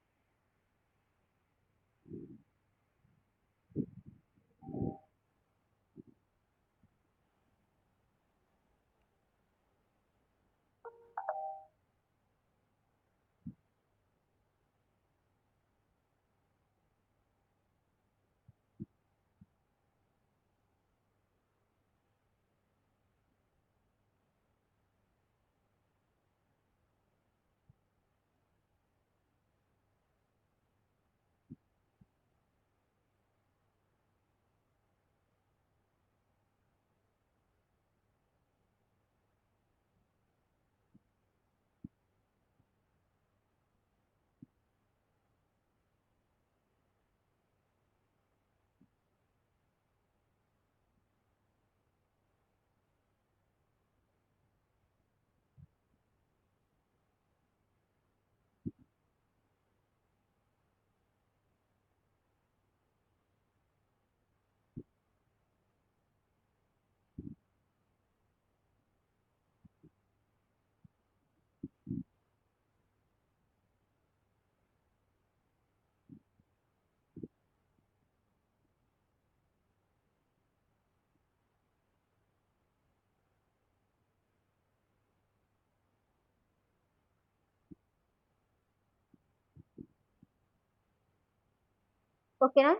ఓకేనా?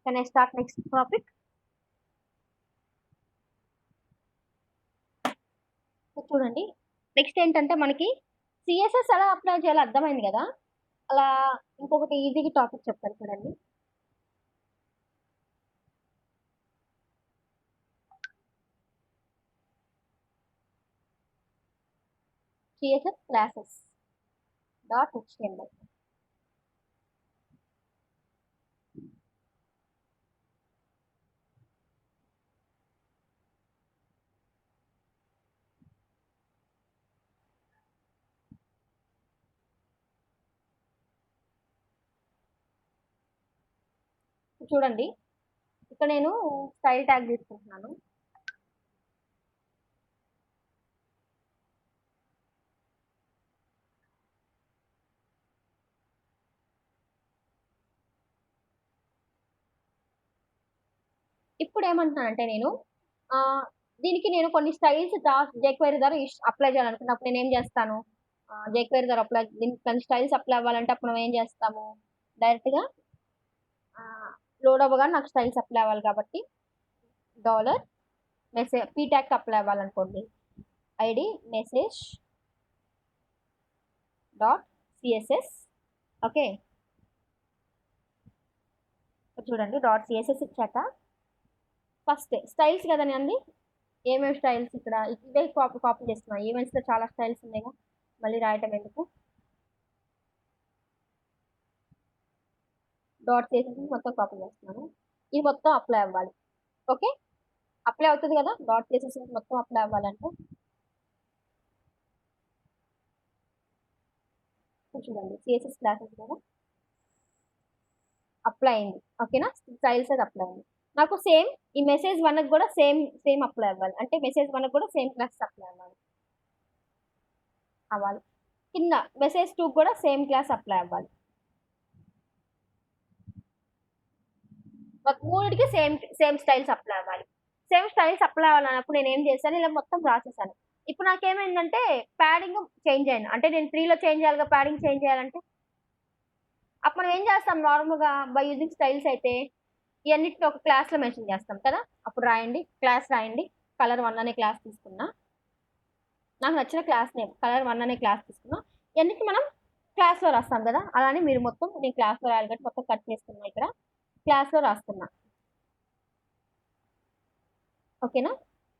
Can I start next topic? చూడండి, నెక్స్ట్ ఏంటంటే మనకి సిఎస్ఎస్ ఎలా అప్లై చేయాలో అర్థమైంది కదా. అలా ఇంకొకటి ఈజీగా టాపిక్ చెప్తాను చూడండి. CSS classes dot HTML. చూడండి, ఇక్కడ నేను స్టైల్ ట్యాగ్ తీసుకుంటున్నాను. ఇప్పుడు ఏమంటున్నానంటే నేను దీనికి నేను కొన్ని స్టైల్స్ జేక్వెరీ ద్వారా అప్లై చేయాలనుకున్నప్పుడు నేను ఏం చేస్తాను, జేక్వెరీ ద్వారా అప్లై దీనికి కొన్ని స్టైల్స్ అప్లై అవ్వాలంటే అప్పుడు మనం ఏం చేస్తాము, డైరెక్ట్గా లోడ్ అవ్వగానే నాకు స్టైల్స్ అప్లై అవ్వాలి కాబట్టి dollar message P tag apply అవ్వాలనుకోండి, ID message dot CSS. Okay, చూడండి డాట్ సిఎస్ఎస్ ఇచ్చాక ఫస్ట్ స్టైల్స్ కదండి అండి, ఏమేమి స్టైల్స్ ఇక్కడ ఇదే కాపీ చేస్తున్నాను. ఈవెంట్స్లో చాలా స్టైల్స్ ఉన్నాయిగా, మళ్ళీ రాయటం ఎందుకు. డాట్ చేసేసి మొత్తం కాపీ చేస్తున్నాను. ఇది మొత్తం అప్లై అవ్వాలి. ఓకే, అప్లై అవుతుంది కదా, డాట్ చేసేసి మొత్తం అప్లై అవ్వాలంటే చూడండి సిఎస్ఎస్ క్లాసెస్ కదా అప్లై అయింది. ఓకేనా, స్టైల్స్ అది అప్లై అయింది. నాకు సేమ్ ఈ మెసేజ్ 1కి కూడా సేమ్ అప్లై అవ్వాలి. అంటే మెసేజ్ 1కి కూడా సేమ్ క్లాస్ అప్లై అవ్వాలి. కింద మెసేజ్ 2కి కూడా సేమ్ క్లాస్ అప్లై అవ్వాలి. మూడిటికి సేమ్ స్టైల్స్ అప్లై అవ్వాలి. సేమ్ స్టైల్స్ అప్లై అవ్వాలన్నప్పుడు నేను ఏం చేశాను, ఇలా మొత్తం రాసేసాను. ఇప్పుడు నాకేమైందంటే ప్యాడింగ్ చేంజ్ అయింది. అంటే నేను 3లో చేంజ్ చేయాలిగా, ప్యాడింగ్ చేంజ్ చేయాలంటే అప్పుడు మనం ఏం చేస్తాం, నార్మల్గా బై యూజింగ్ స్టైల్స్ అయితే ఇవన్నిటిని ఒక క్లాస్లో మెన్షన్ చేస్తాం కదా. అప్పుడు రాయండి, క్లాస్ రాయండి, కలర్ 1 అనే క్లాస్ తీసుకున్నా, నాకు నచ్చిన క్లాస్ నేమ్ కలర్ 1 అనే క్లాస్ తీసుకున్నా. ఇవన్నిటి మనం క్లాస్లో రాస్తాం కదా, అలానే మీరు మొత్తం నేను క్లాస్లో రాయాలి కాబట్టి మొత్తం కట్ చేసుకున్నా, ఇక్కడ క్లాస్లో రాస్తున్నా. ఓకేనా,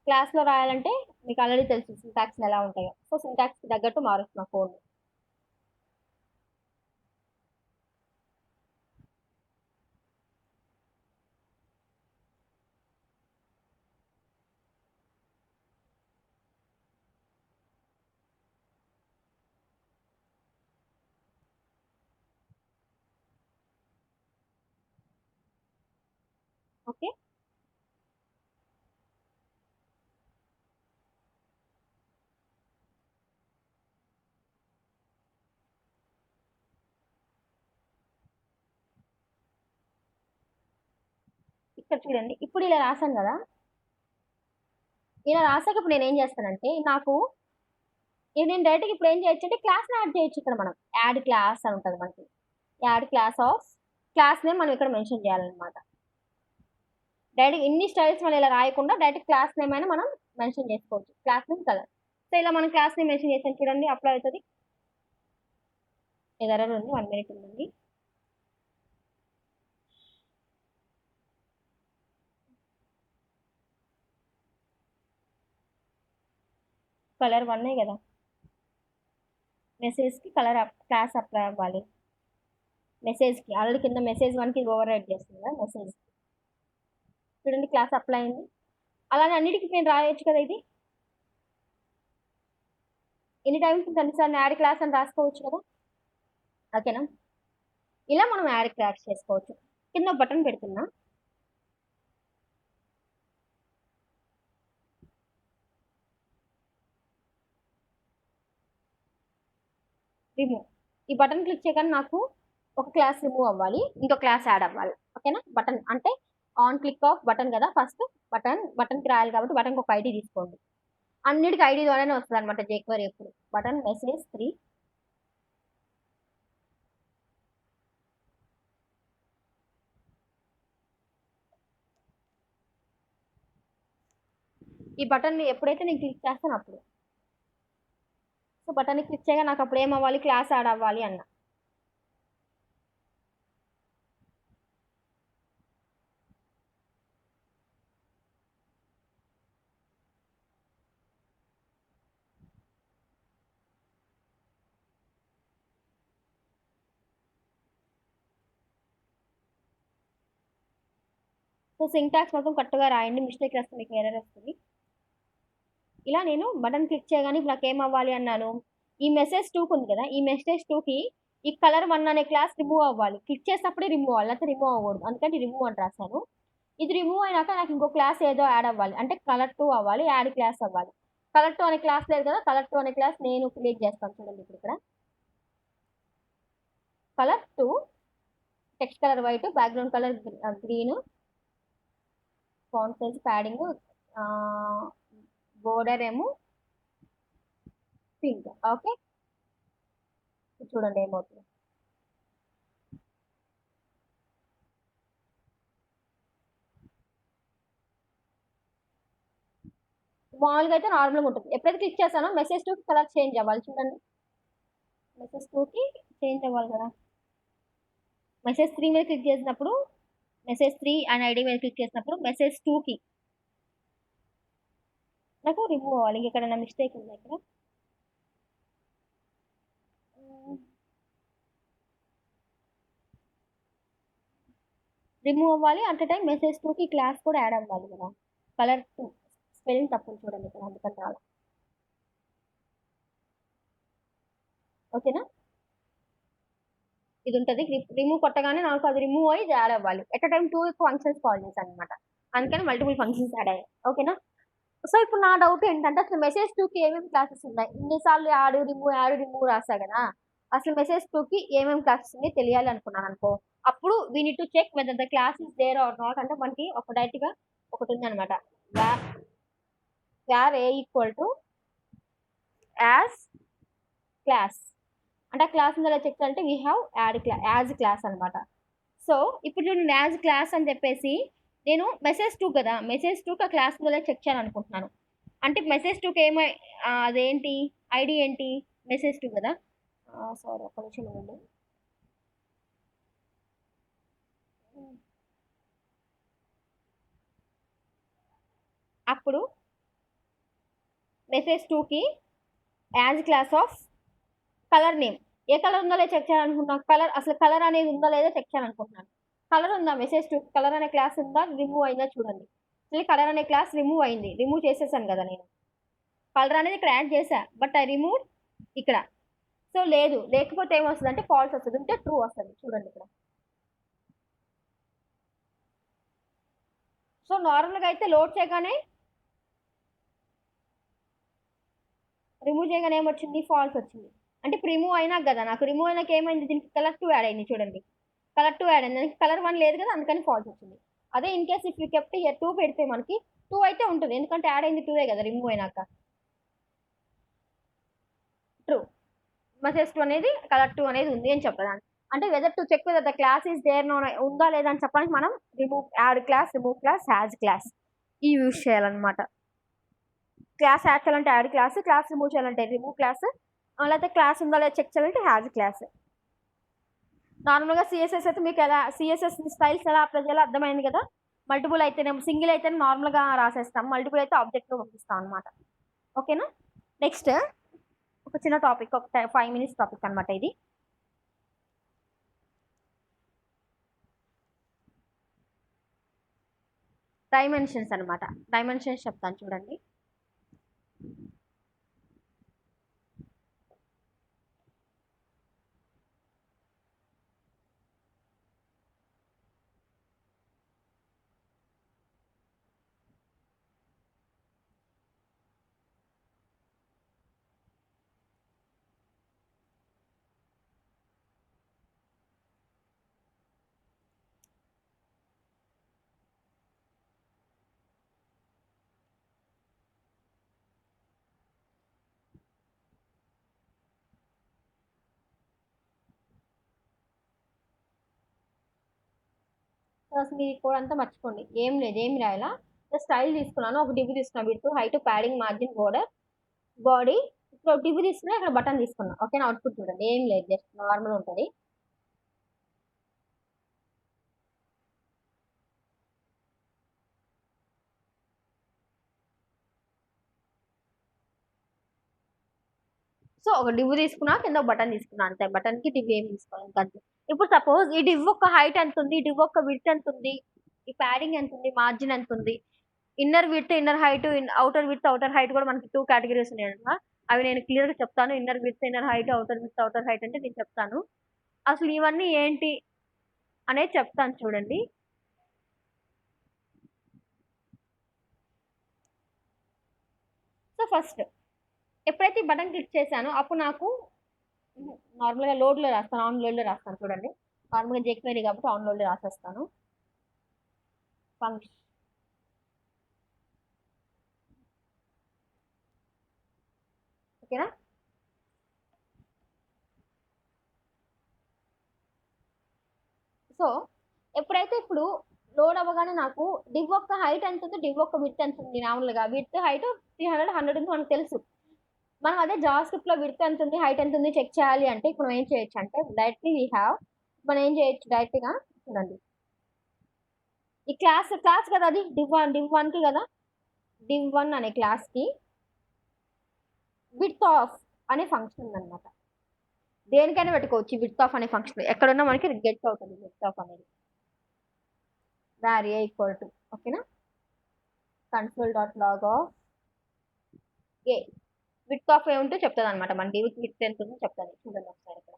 క్లాస్లో రాయాలంటే మీకు ఆల్రెడీ తెలుసు సింటాక్స్ ఎలా ఉంటాయో. సో సింటాక్స్కి తగ్గట్టు మారుస్తున్నా కోడ్. ఓకే, ఇక్కడ చూడండి, ఇప్పుడు ఇలా రాశాను కదా, ఇలా రాసాక ఇప్పుడు నేను ఏం చేస్తానంటే నేను డైరెక్ట్గా ఇప్పుడు ఏం చేయొచ్చు అంటే క్లాస్ని యాడ్ చేయొచ్చు. ఇక్కడ మనం యాడ్ క్లాస్ అని ఉంటుంది మనకి, add class of class name మనం ఇక్కడ మెన్షన్ చేయాలన్నమాట. డైరెక్ట్ ఇన్ని స్టైల్స్ మనం ఇలా రాయకుండా డైరెక్ట్ క్లాస్ నేమ్ అయినా మనం మెన్షన్ చేసుకోవచ్చు, క్లాస్ నేమ్ కలర్. సో ఇలా మనం క్లాస్ నేమ్ మెన్షన్ చేసాం చూడండి, అప్లై అవుతుంది. ఎర్రర్ ఉంది, 1 minute ఉందండి. కలర్ 1 కదా, మెసేజ్కి కలర్ క్లాస్ అప్లై అవ్వాలి. మెసేజ్కి ఆల్రెడీ కింద మెసేజ్ 1కి ఓవర్ రైడ్ చేస్తుంది కదా, మెసేజ్ చూడండి క్లాస్ అప్లై అయింది. అలానే అన్నిటికీ నేను రాయొచ్చు కదా, ఇది ఎనీ టైమ్స్ కనీసాన్ని యాడ్ క్లాస్ అని రాసుకోవచ్చు కదా. ఓకేనా, ఇలా మనం యాడ్ క్లాస్ చేసుకోవచ్చు. కింద బటన్ పెడుతున్నా, రిమూవ్. ఈ బటన్ క్లిక్ చేయగానే నాకు ఒక క్లాస్ రిమూవ్ అవ్వాలి, ఇంకో క్లాస్ యాడ్ అవ్వాలి. ఓకేనా, బటన్ అంటే ఆన్ క్లిక్ ఆఫ్ బటన్ కదా, ఫస్ట్ బటన్కి రాయాలి కాబట్టి బటన్కి ఒక ఐడి తీసుకోండి. అన్నిటికీ ఐడి ద్వారానే వస్తుంది అనమాట జేక్వెరీ. ఎప్పుడు బటన్ మెసేజ్ 3, ఈ బటన్ ఎప్పుడైతే నేను క్లిక్ చేస్తాను అప్పుడు. సో బటన్ క్లిక్ చేయగా నాకు అప్పుడు ఏమవ్వాలి, క్లాస్ యాడ్ అవ్వాలి అన్న. సో సింటాక్స్ మొత్తం కరెక్ట్గా రాయండి, మిస్టేక్ వస్తే మీకు ఎర్రర్ వస్తుంది. ఇలా నేను బటన్ క్లిక్ చేయగానే నాకు ఏమవ్వాలి అన్నాను, ఈ మెసేజ్ 2 ఉంది కదా, ఈ మెసేజ్ 2కి ఈ కలర్ 1 అనే క్లాస్ రిమూవ్ అవ్వాలి. క్లిక్ చేసినప్పుడే రిమూవ్ అవ్వాలి, లేకపోతే రిమూవ్ అవ్వకూడదు. అందుకని రిమూవ్ అని రాశాను. ఇది రిమూవ్ అయినాక నాకు ఇంకో క్లాస్ ఏదో యాడ్ అవ్వాలి, అంటే కలర్ 2 అవ్వాలి, యాడ్ క్లాస్ అవ్వాలి. కలర్ 2 అనే క్లాస్ లేదు కదా, కలర్ 2 అనే క్లాస్ నేను క్రియేట్ చేస్తాను. చూడండి ఇప్పుడు ఇక్కడ colour 2, text colour white, background colour green, font size padding, border ఏమో పింక్. ఓకే, చూడండి ఏమవుతుంది. మామూలుగా అయితే నార్మల్గా ఉంటుంది. ఎప్పుడైతే క్లిక్ చేస్తానో మెసేజ్ 2కి కలర్ చేంజ్ అవ్వాలి. చూడండి మెసేజ్ 2కి చేంజ్ అవ్వాలి కదా. మెసేజ్ 3 మీద క్లిక్ చేసినప్పుడు, మెసేజ్ 3 అండ్ ఐడి మీద క్లిక్ చేసినప్పుడు మెసేజ్ 2కి నాకు రిమూవ్ అవ్వాలి. ఇక్కడ నా మిస్టేక్ ఉంది. ఇక్కడ రిమూవ్ అవ్వాలి అంటే టైం మెసేజ్ 2కి క్లాస్ కూడా యాడ్ అవ్వాలి కదా. కలర్ 2 స్పెల్లింగ్ తప్పులు చూడండి ఇక్కడ, అందుకని రావాలి. ఓకేనా, ఇది ఉంటుంది. రిమూవ్ కొట్టగానే నాకు అది రిమూవ్ అయ్యి యాడ్ అవ్వాలి. ఎట్ టైం 2 ఫంక్షన్స్ కాల్ చేశాను అనమాట, అందుకని మల్టిపుల్ ఫంక్షన్స్ యాడ్ అయ్యాయి. ఓకేనా. సో ఇప్పుడు నా డౌట్ ఏంటంటే, అసలు మెసేజ్ 2కి ఏమేమి క్లాసెస్ ఉన్నాయి? ఇన్నిసార్లు యాడ్ రిమూవ్ రాసా కదా, అసలు మెసేజ్ 2కి ఏమేమి క్లాసెస్ ఉన్నాయి తెలియాలి అనుకున్నాను అనుకో. అప్పుడు we need to check whether the class is there or not. అంటే మనకి ఒక డైరెక్ట్ గా ఒకటి ఉంది అనమాట, var a equal to as class. అంటే ఆ క్లాస్ ఉందో చెక్ అంటే వీ హ్యావ్ యాజ్ క్లాస్ అనమాట. సో ఇప్పుడు నేను యాజ్ క్లాస్ అని చెప్పేసి నేను మెసేజ్ 2 కదా, మెసేజ్ 2కి ఆ క్లాస్ ఉందో చెక్ చేయాలి అనుకుంటున్నాను. అంటే మెసేజ్ 2కి అదేంటి ఐడి ఏంటి, మెసేజ్ 2 కదా. సారీ ఒక్క నిమిషం ఉండండి. అప్పుడు మెసేజ్ 2కి as class of colour name, A colour ఉందో లేదో చెక్ చేయాలనుకుంటున్నాను. కలర్ అసలు కలర్ అనేది ఉందో లేదో చెక్ చేయాలనుకుంటున్నాను. కలర్ ఉందా మెసేజ్ 2 కలర్ అనే క్లాస్ ఉందా, రిమూవ్ అయిందా చూడండి. కలర్ అనే క్లాస్ రిమూవ్ అయింది, రిమూవ్ చేసేసాను కదా నేను. కలర్ అనేది ఇక్కడ యాడ్ చేసా, బట్ ఐ రిమూవ్ ఇక్కడ. సో లేకపోతే ఏమొస్తుంది అంటే ఫాల్స్ వస్తుంది, ఉంటే ట్రూ వస్తుంది. చూడండి ఇక్కడ. సో నార్మల్గా అయితే లోడ్ చేయగానే రిమూవ్ చేయగానే ఏమొచ్చింది, ఫాల్స్ వచ్చింది. అంటే ఇప్పుడు రిమూవ్ అయినా కదా, నాకు రిమూవ్ అయినాక ఏమైంది, దీనికి కలర్ 2 యాడ్ అయింది. చూడండి కలర్ 2 యాడ్ అయింది, కలర్ 1 లేదు కదా, అందుకని ఫాల్స్ వచ్చింది. అదే in case if you kept 2 పెడితే మనకి 2 అయితే ఉంటుంది, ఎందుకంటే యాడ్ అయింది 2 కదా రిమూవ్ అయినాక. ట్రూ, మెసేజ్ 2 అనేది కలర్ 2 అనేది ఉంది అని చెప్పడానికి. అంటే whether to check whether the class is there ఉందా లేదా అని చెప్పడానికి మనం add class, remove class, has class ఇవి యూజ్ చేయాలన్నమాట. క్లాస్ యాడ్ చేయాలంటే యాడ్ క్లాస్, క్లాస్ రిమూవ్ చేయాలంటే రిమూవ్ క్లాస్, లేకపోతే క్లాస్ ఉందా లేదా చెక్ చేయాలంటే హ్యాజ్ క్లాస్. నార్మల్గా సిఎస్ఎస్ అయితే మీకు ఎలా సిఎస్ఎస్ స్టైల్స్ ఎలా అప్లై చేయాలో అర్థమైంది కదా. మల్టిపుల్ అయితేనే సింగిల్ అయితే నార్మల్గా రాసేస్తాం, మల్టిపుల్ అయితే ఆబ్జెక్ట్లో పంపిస్తాం అనమాట. ఓకేనా. నెక్స్ట్ ఒక చిన్న టాపిక్, ఒక 5 minutes టాపిక్ అనమాట ఇది. డైమెన్షన్స్ అనమాట. డైమెన్షన్స్ చెప్తాను చూడండి. అసలు మీరు కోడ్ అంతా మర్చిపోండి, ఏం లేదు, ఏమి రాయాలా. స్టైల్ తీసుకున్నాను, ఒక డివ్ తీసుకున్నాను, with height padding margin border body. ఇప్పుడు డివ్ తీసుకున్నా, ఇక్కడ బటన్ తీసుకున్నా. ఓకేనా, అవుట్పుట్ చూడండి, ఏం లేదు, జస్ట్ నార్మల్ ఉంటుంది. సో ఒక డివ్ తీసుకున్నా, కింద బటన్ తీసుకున్నా, అంతే. బటన్ కి డివ్ ఏం తీసుకోవాలి అంతే. ఇప్పుడు సపోజ్ ఈ డివ్ ఒక హైట్ ఎంత ఉంది, డివ్ ఒక విడ్త్ ఎంత ఉంది, ఈ ప్యాడింగ్ ఎంత ఉంది, మార్జిన్ ఎంత ఉంది, inner width inner height, outer width outer height కూడా మనకి 2 కేటగిరీస్ ఉన్నాయి అనమాట. అవి నేను క్లియర్ గా చెప్తాను. Inner width inner height, outer width outer height అంటే నేను చెప్తాను. అసలు ఇవన్నీ ఏంటి అనేది చెప్తాను చూడండి. సో ఫస్ట్ ఎప్పుడైతే ఈ బటన్ క్లిక్ చేశానో అప్పుడు నాకు నార్మల్గా లోడ్లో రాస్తాను, ఆన్ లోడ్లో రాస్తాను చూడండి. నార్మల్గా జెక్వెరీ కాబట్టి ఆన్ లోడ్లో రాసేస్తాను. ఫంక్షన్ ఓకేనా. సో ఎప్పుడైతే ఇప్పుడు లోడ్ అవ్వగానే నాకు డివ్ యొక్క హైట్ ఎంత ఉంది, డివ్ యొక్క విడ్త్ ఎంత ఉంది. మామూలుగా విడ్త్ హైట్ 300 100 ఉంది మనకు తెలుసు. మనం అదే జావాస్క్రిప్ట్ లో విడ్త్ ఎంత ఉంది, హైట్ ఎంత ఉంది చెక్ చేయాలి అంటే ఇప్పుడు ఏం చేయొచ్చు అంటే డైరెక్ట్లీ వీ హ్యావ్, మనం ఏం చేయొచ్చు డైరెక్ట్ గా చూడండి. ఈ క్లాస్ కదా, అది div 1 కి కదా, div 1 అనే క్లాస్ కి విడ్త్ ఆఫ్ అనే ఫంక్షన్ ఉందన్నమాట. దేనికైనా పెట్టుకోవచ్చు విడ్త్ ఆఫ్ అనే ఫంక్షన్. ఎక్కడున్నా మనకి గెట్ అవుతుంది విడ్త్ ఆఫ్ అనేది. var a ఈక్వల్ టు, ఓకేనా, console.log of a. Width of ఏముంటో చెప్తుంది అనమాట, మన డివ్ విడ్త్ ఎంత ఉందో చెప్తుంది. చూడండి ఒకసారి ఇక్కడ.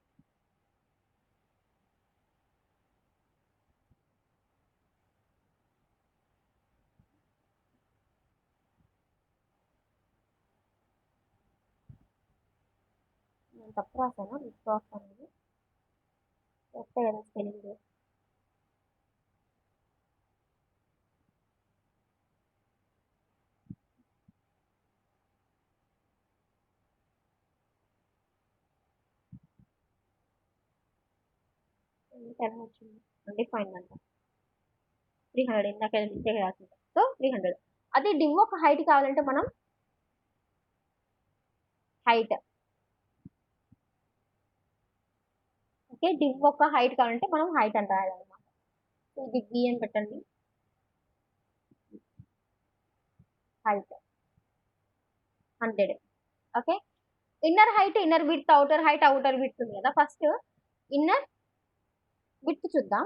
నేను తప్పు రాసాను, విడ్త్ ఆఫ్ అనేది కరెక్టే కదా స్పెల్లింగ్. వచ్చింది అన్డిఫైన్డ్ అంట 300, ఇందాక మిస్టేక్ రాసింది. సో 300. అదే డివ్ ఒక హైట్ కావాలంటే మనం హైట్, ఓకే, డివ్ ఒక హైట్ కావాలంటే మనం హైట్ అని రాయాలన్నమాట. సో ఇది బి అని పెట్టండి, height 100. Okay, inner height inner width outer height outer width ఉంది కదా. ఫస్ట్ ఇన్నర్ విడ్త్ చూద్దాం.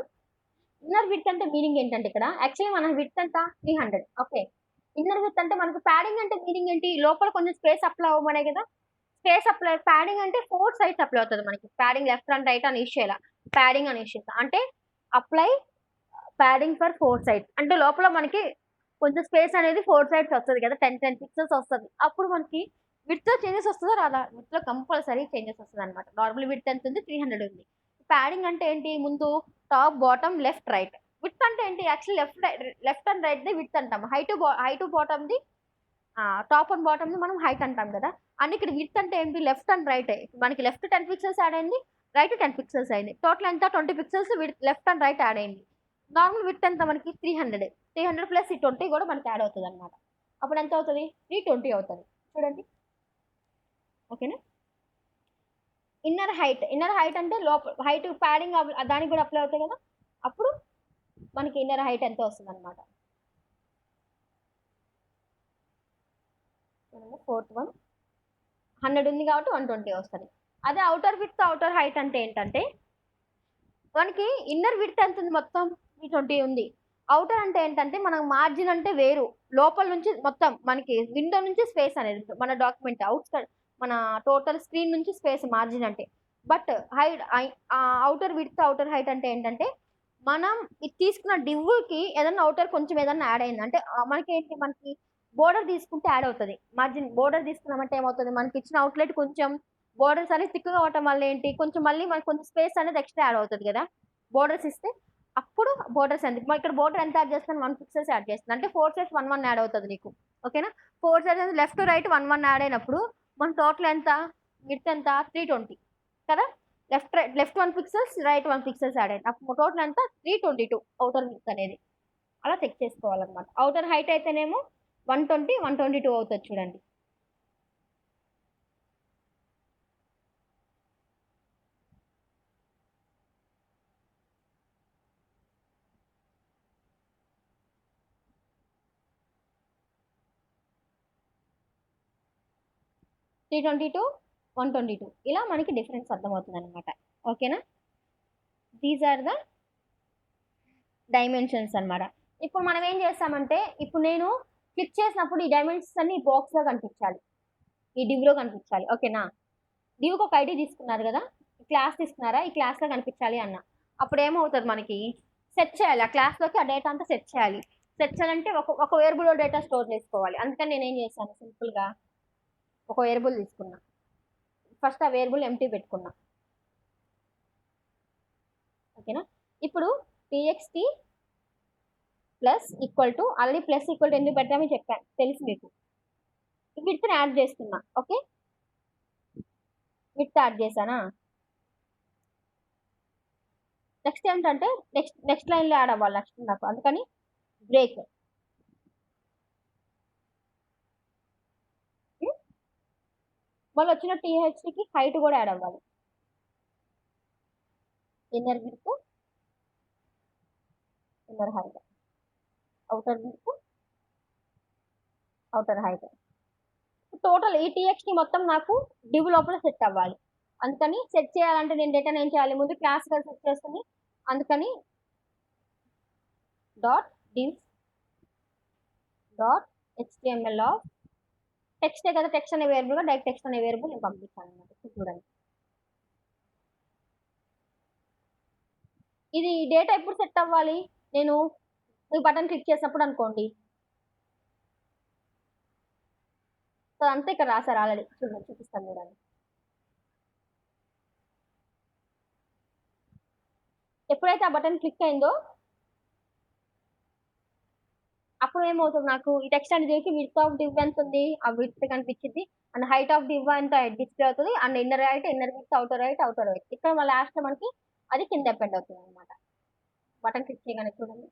ఇన్నర్ విడ్త్ అంటే మీనింగ్ ఏంటంటే ఇక్కడ యాక్చువల్లీ మన విడ్త్ ఎంత 300. ఓకే, ఇన్నర్ విడ్త్ అంటే మనకు ప్యాడింగ్ అంటే మీనింగ్ ఏంటి, లోపల కొంచెం స్పేస్ అప్లై అవ్వమనే కదా. స్పేస్ అప్లై, ప్యాడింగ్ అంటే 4 సైడ్స్ అప్లై అవుతుంది మనకి. ప్యాడింగ్ లెఫ్ట్ అండ్ రైట్ అని ఇచ్చేలా ప్యాడింగ్ అని ఇచ్చేస్తా అంటే అప్లై ప్యాడింగ్ ఫర్ 4 సైడ్స్ అంటే లోపల మనకి కొంచెం స్పేస్ అనేది 4 సైడ్స్ వస్తుంది కదా, 10 పిక్సెల్స్ వస్తుంది. అప్పుడు మనకి విడ్త్ చేంజెస్ వస్తుందో రాదా, విడ్త్ లో కంపల్సరీ చేంజెస్ వస్తుంది అనమాట. నార్మల్ విడ్త్ ఎంత ఉంది 300 ఉంది. ప్యాడింగ్ అంటే ఏంటి, ముందు top bottom left right. Width అంటే ఏంటి, యాక్చువల్లీ లెఫ్ట్ అండ్ రైట్ ది విడ్త్ అంటాం. హైట్ బాటమ్ ది టాప్ అండ్ బాటమ్ ది మనం హైట్ అంటాం కదా. అండ్ ఇక్కడ విడ్త్ అంటే ఏంటి, లెఫ్ట్ అండ్ రైట్. మనకి లెఫ్ట్ 10 పిక్సెల్స్ యాడ్ అయింది, రైట్ 10 పిక్సెల్స్ అయింది. టోటల్ ఎంత 20 pixels left and right add అయింది. నార్మల్ విడ్త్ ఎంత మనకి 300 ప్లస్ ఈ 20 కూడా మనకి యాడ్ అవుతుంది అనమాట. అప్పుడు ఎంత అవుతుంది 320 అవుతుంది చూడండి. ఓకేనా. ఇన్నర్ హైట్ అంటే లోపల హైట్ ప్యాడింగ్ దానికి కూడా అప్లై అవుతాయి కదా. అప్పుడు మనకి ఇన్నర్ హైట్ ఎంత వస్తుంది అనమాట. ఫోర్త్ వన్ 100 ఉంది కాబట్టి 120 వస్తుంది. అదే అవుటర్ విడ్త్ అవుటర్ హైట్ అంటే ఏంటంటే మనకి ఇన్నర్ విడ్త్ ఎంత ఉంది మొత్తం 320 ఉంది. అవుటర్ అంటే ఏంటంటే మనకు మార్జిన్ అంటే వేరు, లోపల నుంచి మొత్తం మనకి విండో నుంచి స్పేస్ అనేది మన డాక్యుమెంట్ మన టోటల్ స్క్రీన్ నుంచి స్పేస్ మార్జిన్ అంటే. But outer width outer height అంటే ఏంటంటే మనం ఇది తీసుకున్న డివ్కి ఏదన్నా అవుటర్ కొంచెం ఏదన్నా యాడ్ అయింది అంటే మనకి బోర్డర్ తీసుకుంటే యాడ్ అవుతుంది. మార్జిన్ బోర్డర్ తీసుకున్నామంటే ఏమవుతుంది, మనకి ఇచ్చిన అవుట్లెట్ కొంచెం బోర్డర్స్ అనేది థిక్గా అవటం వల్ల ఏంటి, కొంచెం మళ్ళీ మనకి కొంచెం స్పేస్ అనేది ఎక్స్ట్రా యాడ్ అవుతుంది కదా బోర్డర్స్ ఇస్తే. అప్పుడు బోర్డర్స్ ఎంత, ఇక్కడ బోర్డర్ ఎంత యాడ్ చేస్తాను 1 పిక్సెల్స్ యాడ్ చేస్తాను అంటే 4 సైడ్స్ 1 1 యాడ్ అవుతుంది నీకు. ఓకేనా, 4 సైడ్స్ లెఫ్ట్ రైట్ 1 1 యాడ్ అయినప్పుడు మన టోటల్ ఎంత విడ్త్ ఎంత 320 కదా. Left 1 pixels right 1 pixels add అయింది, అప్పుడు టోటల్ ఎంత 322 అవుటర్ విడ్త్ అనేది. అలా చెక్ చేసుకోవాలన్నమాట. అవుటర్ హైట్ అయితేనేమో 120, 122 అవుతుంది చూడండి. త్రీ 122 ఇలా మనకి డిఫరెన్స్ అర్థమవుతుంది అనమాట. ఓకేనా? దీస్ ఆర్ ద డైమెన్షన్స్ అన్నమాట. ఇప్పుడు మనం ఏం చేస్తామంటే, ఇప్పుడు నేను క్లిక్ చేసినప్పుడు ఈ డైమెన్షన్స్ అన్ని బాక్స్లో కనిపించాలి, ఈ డివ్లో కనిపించాలి. ఓకేనా? డివ్కి ఒక ఐడి తీసుకున్నారు కదా, ఈ క్లాస్ తీసుకున్నారా, ఈ క్లాస్లో కనిపించాలి అన్న. అప్పుడు ఏమవుతుంది, మనకి సెట్ చేయాలి, ఆ క్లాస్లోకి ఆ డేటా అంతా సెట్ చేయాలి. సెట్ చేయాలంటే ఒక వేరియబుల్ డేటా స్టోర్ చేసుకోవాలి. అందుకని నేను ఏం చేశాను, సింపుల్గా ఒక వేరియబుల్ తీసుకున్నా. ఫస్ట్ ఆ వేరియబుల్ ఎంటీ పెట్టుకున్నా. ఓకేనా? ఇప్పుడు TXT plus equal to, already plus equal to ఎందుకు పెట్టామని చెప్పాను, తెలుసు మీకు. విడ్త్ని యాడ్ చేస్తున్నా. ఓకే, విడ్త్ యాడ్ చేశానా? నెక్స్ట్ ఏంటంటే నెక్స్ట్ లైన్లో యాడ్ అవ్వాలి నెక్స్ట్ నాకు, అందుకని బ్రేక్. మళ్ళీ వచ్చిన టీహెచ్కి హైట్ కూడా యాడ్ అవ్వాలి. Inner width, inner height, outer width, outer height. Total ఈ టీఎక్స్టీ మొత్తం నాకు డివ్ లోపల సెట్ అవ్వాలి. అందుకని సెట్ చేయాలంటే నేను డేటాను ఏం చేయాలి, ముందు క్లాస్ గా సెట్ చేసుకుని, అందుకని dot div dot HTML of టెక్స్టే కదా, టెక్స్ట్ అనే వేరియబుల్ గా డైరెక్ట్ టెక్స్ట్ అనే వేరియబుల్ నేను పంపిస్తాను అనమాట. చూడండి, ఇది డేటా ఎప్పుడు సెట్ అవ్వాలి, నేను ఈ బటన్ క్లిక్ చేసినప్పుడు అనుకోండి. సో అంతే, ఇక్కడ రాశారు ఆల్రెడీ, చూడండి, చూపిస్తాను చూడండి. ఎప్పుడైతే ఆ బటన్ క్లిక్ అయిందో అప్పుడు ఏమవుతుంది, నాకు ఈ టెక్స్ట్ అండ్ దీనికి విడ్త్ ఆఫ్ డివ్ ఎంత ఉంది, ఆ విడ్త్ కనిపించింది, అండ్ హైట్ ఆఫ్ డివ్ ఎంత డిస్ప్లే అవుతుంది, and inner height, inner width, outer height, outer height. ఇక్కడ లాస్ట్ మనకి అది కింద డిపెండ్ అవుతుంది అనమాట. బటన్ క్లిక్ చేయగానే చూడండి,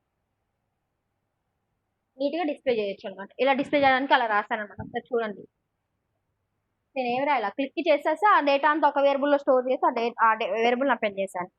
నీట్గా డిస్ప్లే చేయొచ్చు అనమాట. ఇలా డిస్ప్లే చేయడానికి అలా రాశాను అనమాట. ఒకసారి చూడండి, నేను ఏమి రాయాల, క్లిక్ చేసేసి ఆ డేటా అంతా ఒక వేరియబుల్లో స్టోర్ చేసి ఆ వేరియబుల్ అపెండ్ చేశాను.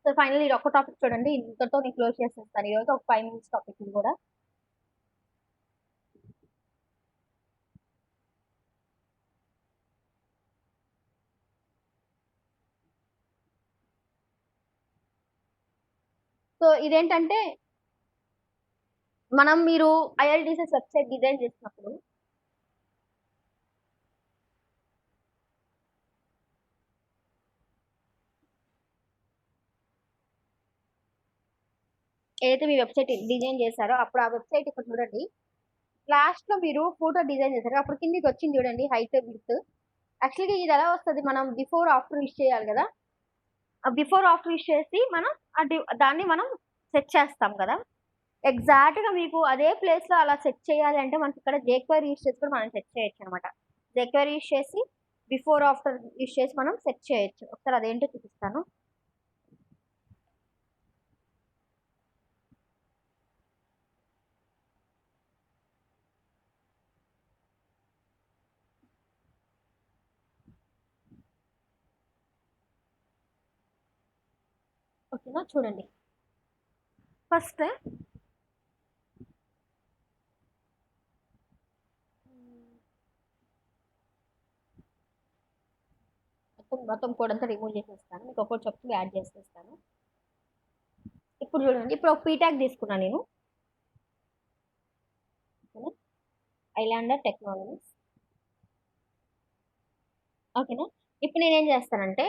సో ఫైనల్ ఇది ఒక టాపిక్ చూడండి, ఇంతతో నేను క్లోజ్ చేసేస్తాను ఈరోజు, ఒక 5 minutes టాపిక్ ఇది కూడా. సో ఇదేంటంటే, మీరు ఐఎల్టీఎస్ వెబ్సైట్ డిజైన్ చేసినప్పుడు ఏదైతే మీ వెబ్సైట్ డిజైన్ చేశారో అప్పుడు ఆ వెబ్సైట్ ఇక్కడ చూడండి, లాస్ట్ లో మీరు ఫోటో డిజైన్ చేశారు, అప్పుడు కిందికి వచ్చింది చూడండి హైట్ విడ్త్. యాక్చువల్గా ఇది ఎలా వస్తుంది, మనం బిఫోర్ ఆఫ్టర్ యూస్ చేయాలి కదా, ఆ బిఫోర్ ఆఫ్టర్ యూస్ చేసి మనం దాన్ని మనం సెట్ చేస్తాం కదా. ఎగ్జాక్ట్గా మీకు అదే ప్లేస్లో అలా సెట్ చేయాలి అంటే మనకి ఇక్కడ జేక్వైరీ యూస్ చేసి కూడా మనం సెట్ చేయొచ్చు అనమాట. జేక్వైరీ యూస్ చేసి బిఫోర్ ఆఫ్టర్ యూస్ చేసి మనం సెట్ చేయొచ్చు. ఒకసారి అదేంటో చూపిస్తాను. ఓకేనా, చూడండి. ఫస్ట్ మొత్తం కోడ్ అంతా రిమూవ్ చేసేస్తాను, మీకు ఒక్కొక్కటి చెప్తూ యాడ్ చేసేస్తాను. ఇప్పుడు చూడండి, ఇప్పుడు ఒక పీటాక్ తీసుకున్నాను నేను, ఐలాండర్ టెక్నాలజీస్. ఓకేనా, ఇప్పుడు నేనేం చేస్తానంటే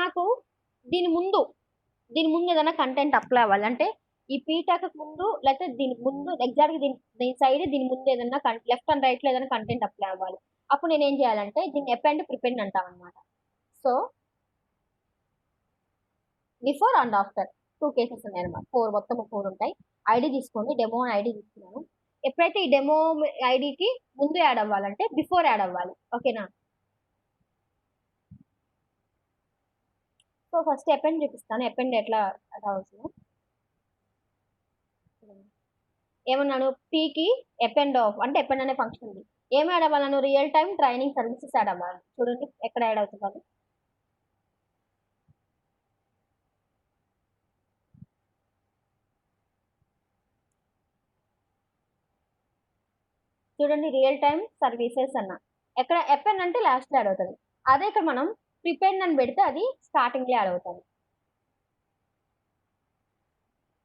నాకు దీని ముందు ఏదైనా కంటెంట్ అప్లై అవ్వాలి అంటే ఈ పీటాక్ ముందు లేకపోతే దీని ముందు ఎగ్జాక్ట్గా దీని సైడ్ దీని ముందు ఏదైనా లెఫ్ట్ అండ్ రైట్లో ఏదైనా కంటెంట్ అప్లై అవ్వాలి. అప్పుడు నేను ఏం చేయాలంటే దీన్ని అపెండ్ ప్రిపెండ్ అంటాం అనమాట. So before and after 2 cases ఉన్నాయి అనమాట, మొత్తం 4 ఉంటాయి. ఐడి తీసుకోండి, డెమో ఐడి తీసుకున్నాను. ఎప్పుడైతే ఈ డెమో ఐడికి ముందు యాడ్ అవ్వాలంటే బిఫోర్ యాడ్ అవ్వాలి. ఓకేనా, సో ఫస్ట్ అపెండ్ చూపిస్తాను, అపెండ్ ఎట్లా అవుతుందో. ఏమన్నాను, పీకి అపెండ్ ఆఫ్ అంటే అపెండ్ అనే ఫంక్షన్ ఉంది. ఏం యాడ్ అవ్వాలను, real time training services add అవ్వాలి. చూడండి ఎక్కడ యాడ్ అవుతుంది. చూడండి రియల్ టైమ్ సర్వీసెస్ అన్న, ఎక్కడ అపెండ్ అంటే లాస్ట్ యాడ్ అవుతుంది. అదే ఇక్కడ మనం ప్రిపెండ్ అని పెడితే అది స్టార్టింగ్లో యాడ్ అవుతుంది.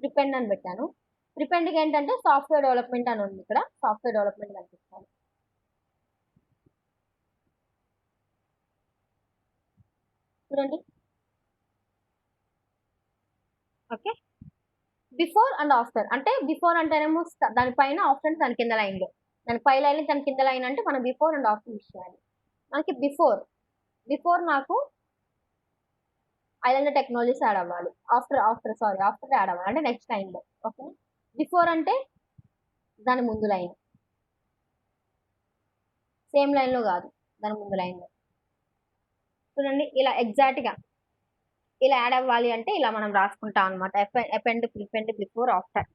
ప్రిపెండ్ అని పెట్టాను. ప్రిపెండ్కి ఏంటంటే సాఫ్ట్వేర్ డెవలప్మెంట్ అని ఉంది, ఇక్కడ సాఫ్ట్వేర్ డెవలప్మెంట్ కనిపిస్తాను. చూడండి, ఓకే. బిఫోర్ అండ్ ఆఫ్టర్ అంటే బిఫోర్ అంటేనేమో దానిపైన, ఆఫ్టర్ దాని కింద లైన్లో, దాని పై లైన్ దాని కింద లైన్ అంటే మనం బిఫోర్ అండ్ ఆఫ్టర్ యూస్ చేయాలి. మనకి బిఫోర్ నాకు ఐలాండర్ టెక్నాలజీస్ యాడ్ అవ్వాలి. ఆఫ్టర్ యాడ్ అవ్వాలి అంటే నెక్స్ట్ లైన్లో. ఓకే, బిఫోర్ అంటే దాని ముందు లైన్, సేమ్ లైన్లో కాదు, దాని ముందు లైన్లో. చూడండి ఇలా ఎగ్జాక్ట్గా ఇలా యాడ్ అవ్వాలి అంటే ఇలా మనం రాసుకుంటాం అనమాట, అపెండ్ ప్రిపెండ్ బిఫోర్ ఆఫ్టర్.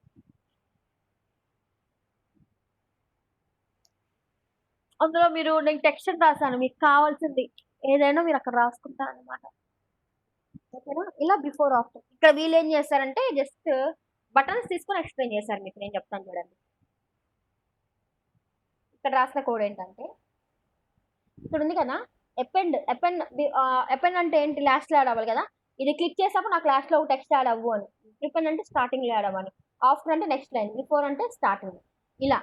అందులో నేను టెక్స్ట్ రాసాను, మీకు కావాల్సింది ఏదైనా మీరు అక్కడ రాసుకుంటారు అనమాట. ఓకేనా, ఇలా బిఫోర్ ఆఫ్టర్. ఇక్కడ వీళ్ళు ఏం చేస్తారంటే జస్ట్ బటన్స్ తీసుకొని ఎక్స్ప్లెయిన్ చేశారు మీకు, నేను చెప్తాను చూడండి. ఇక్కడ రాసిన కోడ్ ఏంటంటే ఇక్కడ ఉంది కదా, అపెండ్ అంటే ఏంటి, లాస్ట్లో యాడ్ అవ్వాలి కదా. ఇది క్లిక్ చేసినప్పుడు నాకు లాస్ట్లో ఒక టెక్స్ట్ యాడ్ అవ్వు అని, ప్రిపెండ్ అంటే స్టార్టింగ్లో యాడ్ అవ్వాలి, ఆఫ్టర్ అంటే నెక్స్ట్ లైన్, బిఫోర్ అంటే స్టార్టింగ్. ఇలా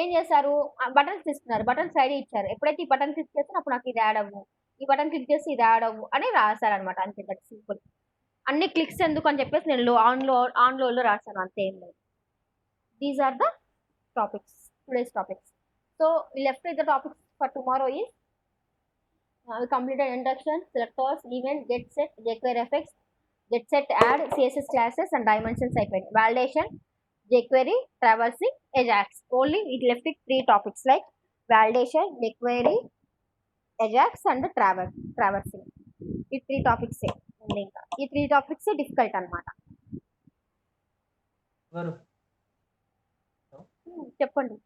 ఏం చేశారు, బటన్స్ తీసుకున్నారు, బటన్స్ ఐడి ఇచ్చారు. ఎప్పుడైతే ఈ బటన్ క్లిక్ చేస్తే అప్పుడు నాకు ఇది యాడ్ అవ్వు, ఈ బటన్ క్లిక్ చేసి ఇది యాడ్ అవ్వు అని రాశారనమాట. అంతే, దట్ సింపుల్. అన్ని క్లిక్స్ ఎందుకు అని చెప్పేసి నేను ఆన్లో రాశాను, అంతే, ఏం లేదు. These are the topics, today's topics. So left with the topics for tomorrow is completed introduction, selectors, event, get set, jQuery effects, get set, add, CSS classes and dimensions అయిపోయింది. Validation, jQuery, traversing, Ajax. Only it left with 3 topics like validation, jQuery, Ajax and traversing. ఈ 3 topics ఉంది. ఇంకా ఈ 3 topics డిఫికల్ట్ అనమాట. చెప్పండి.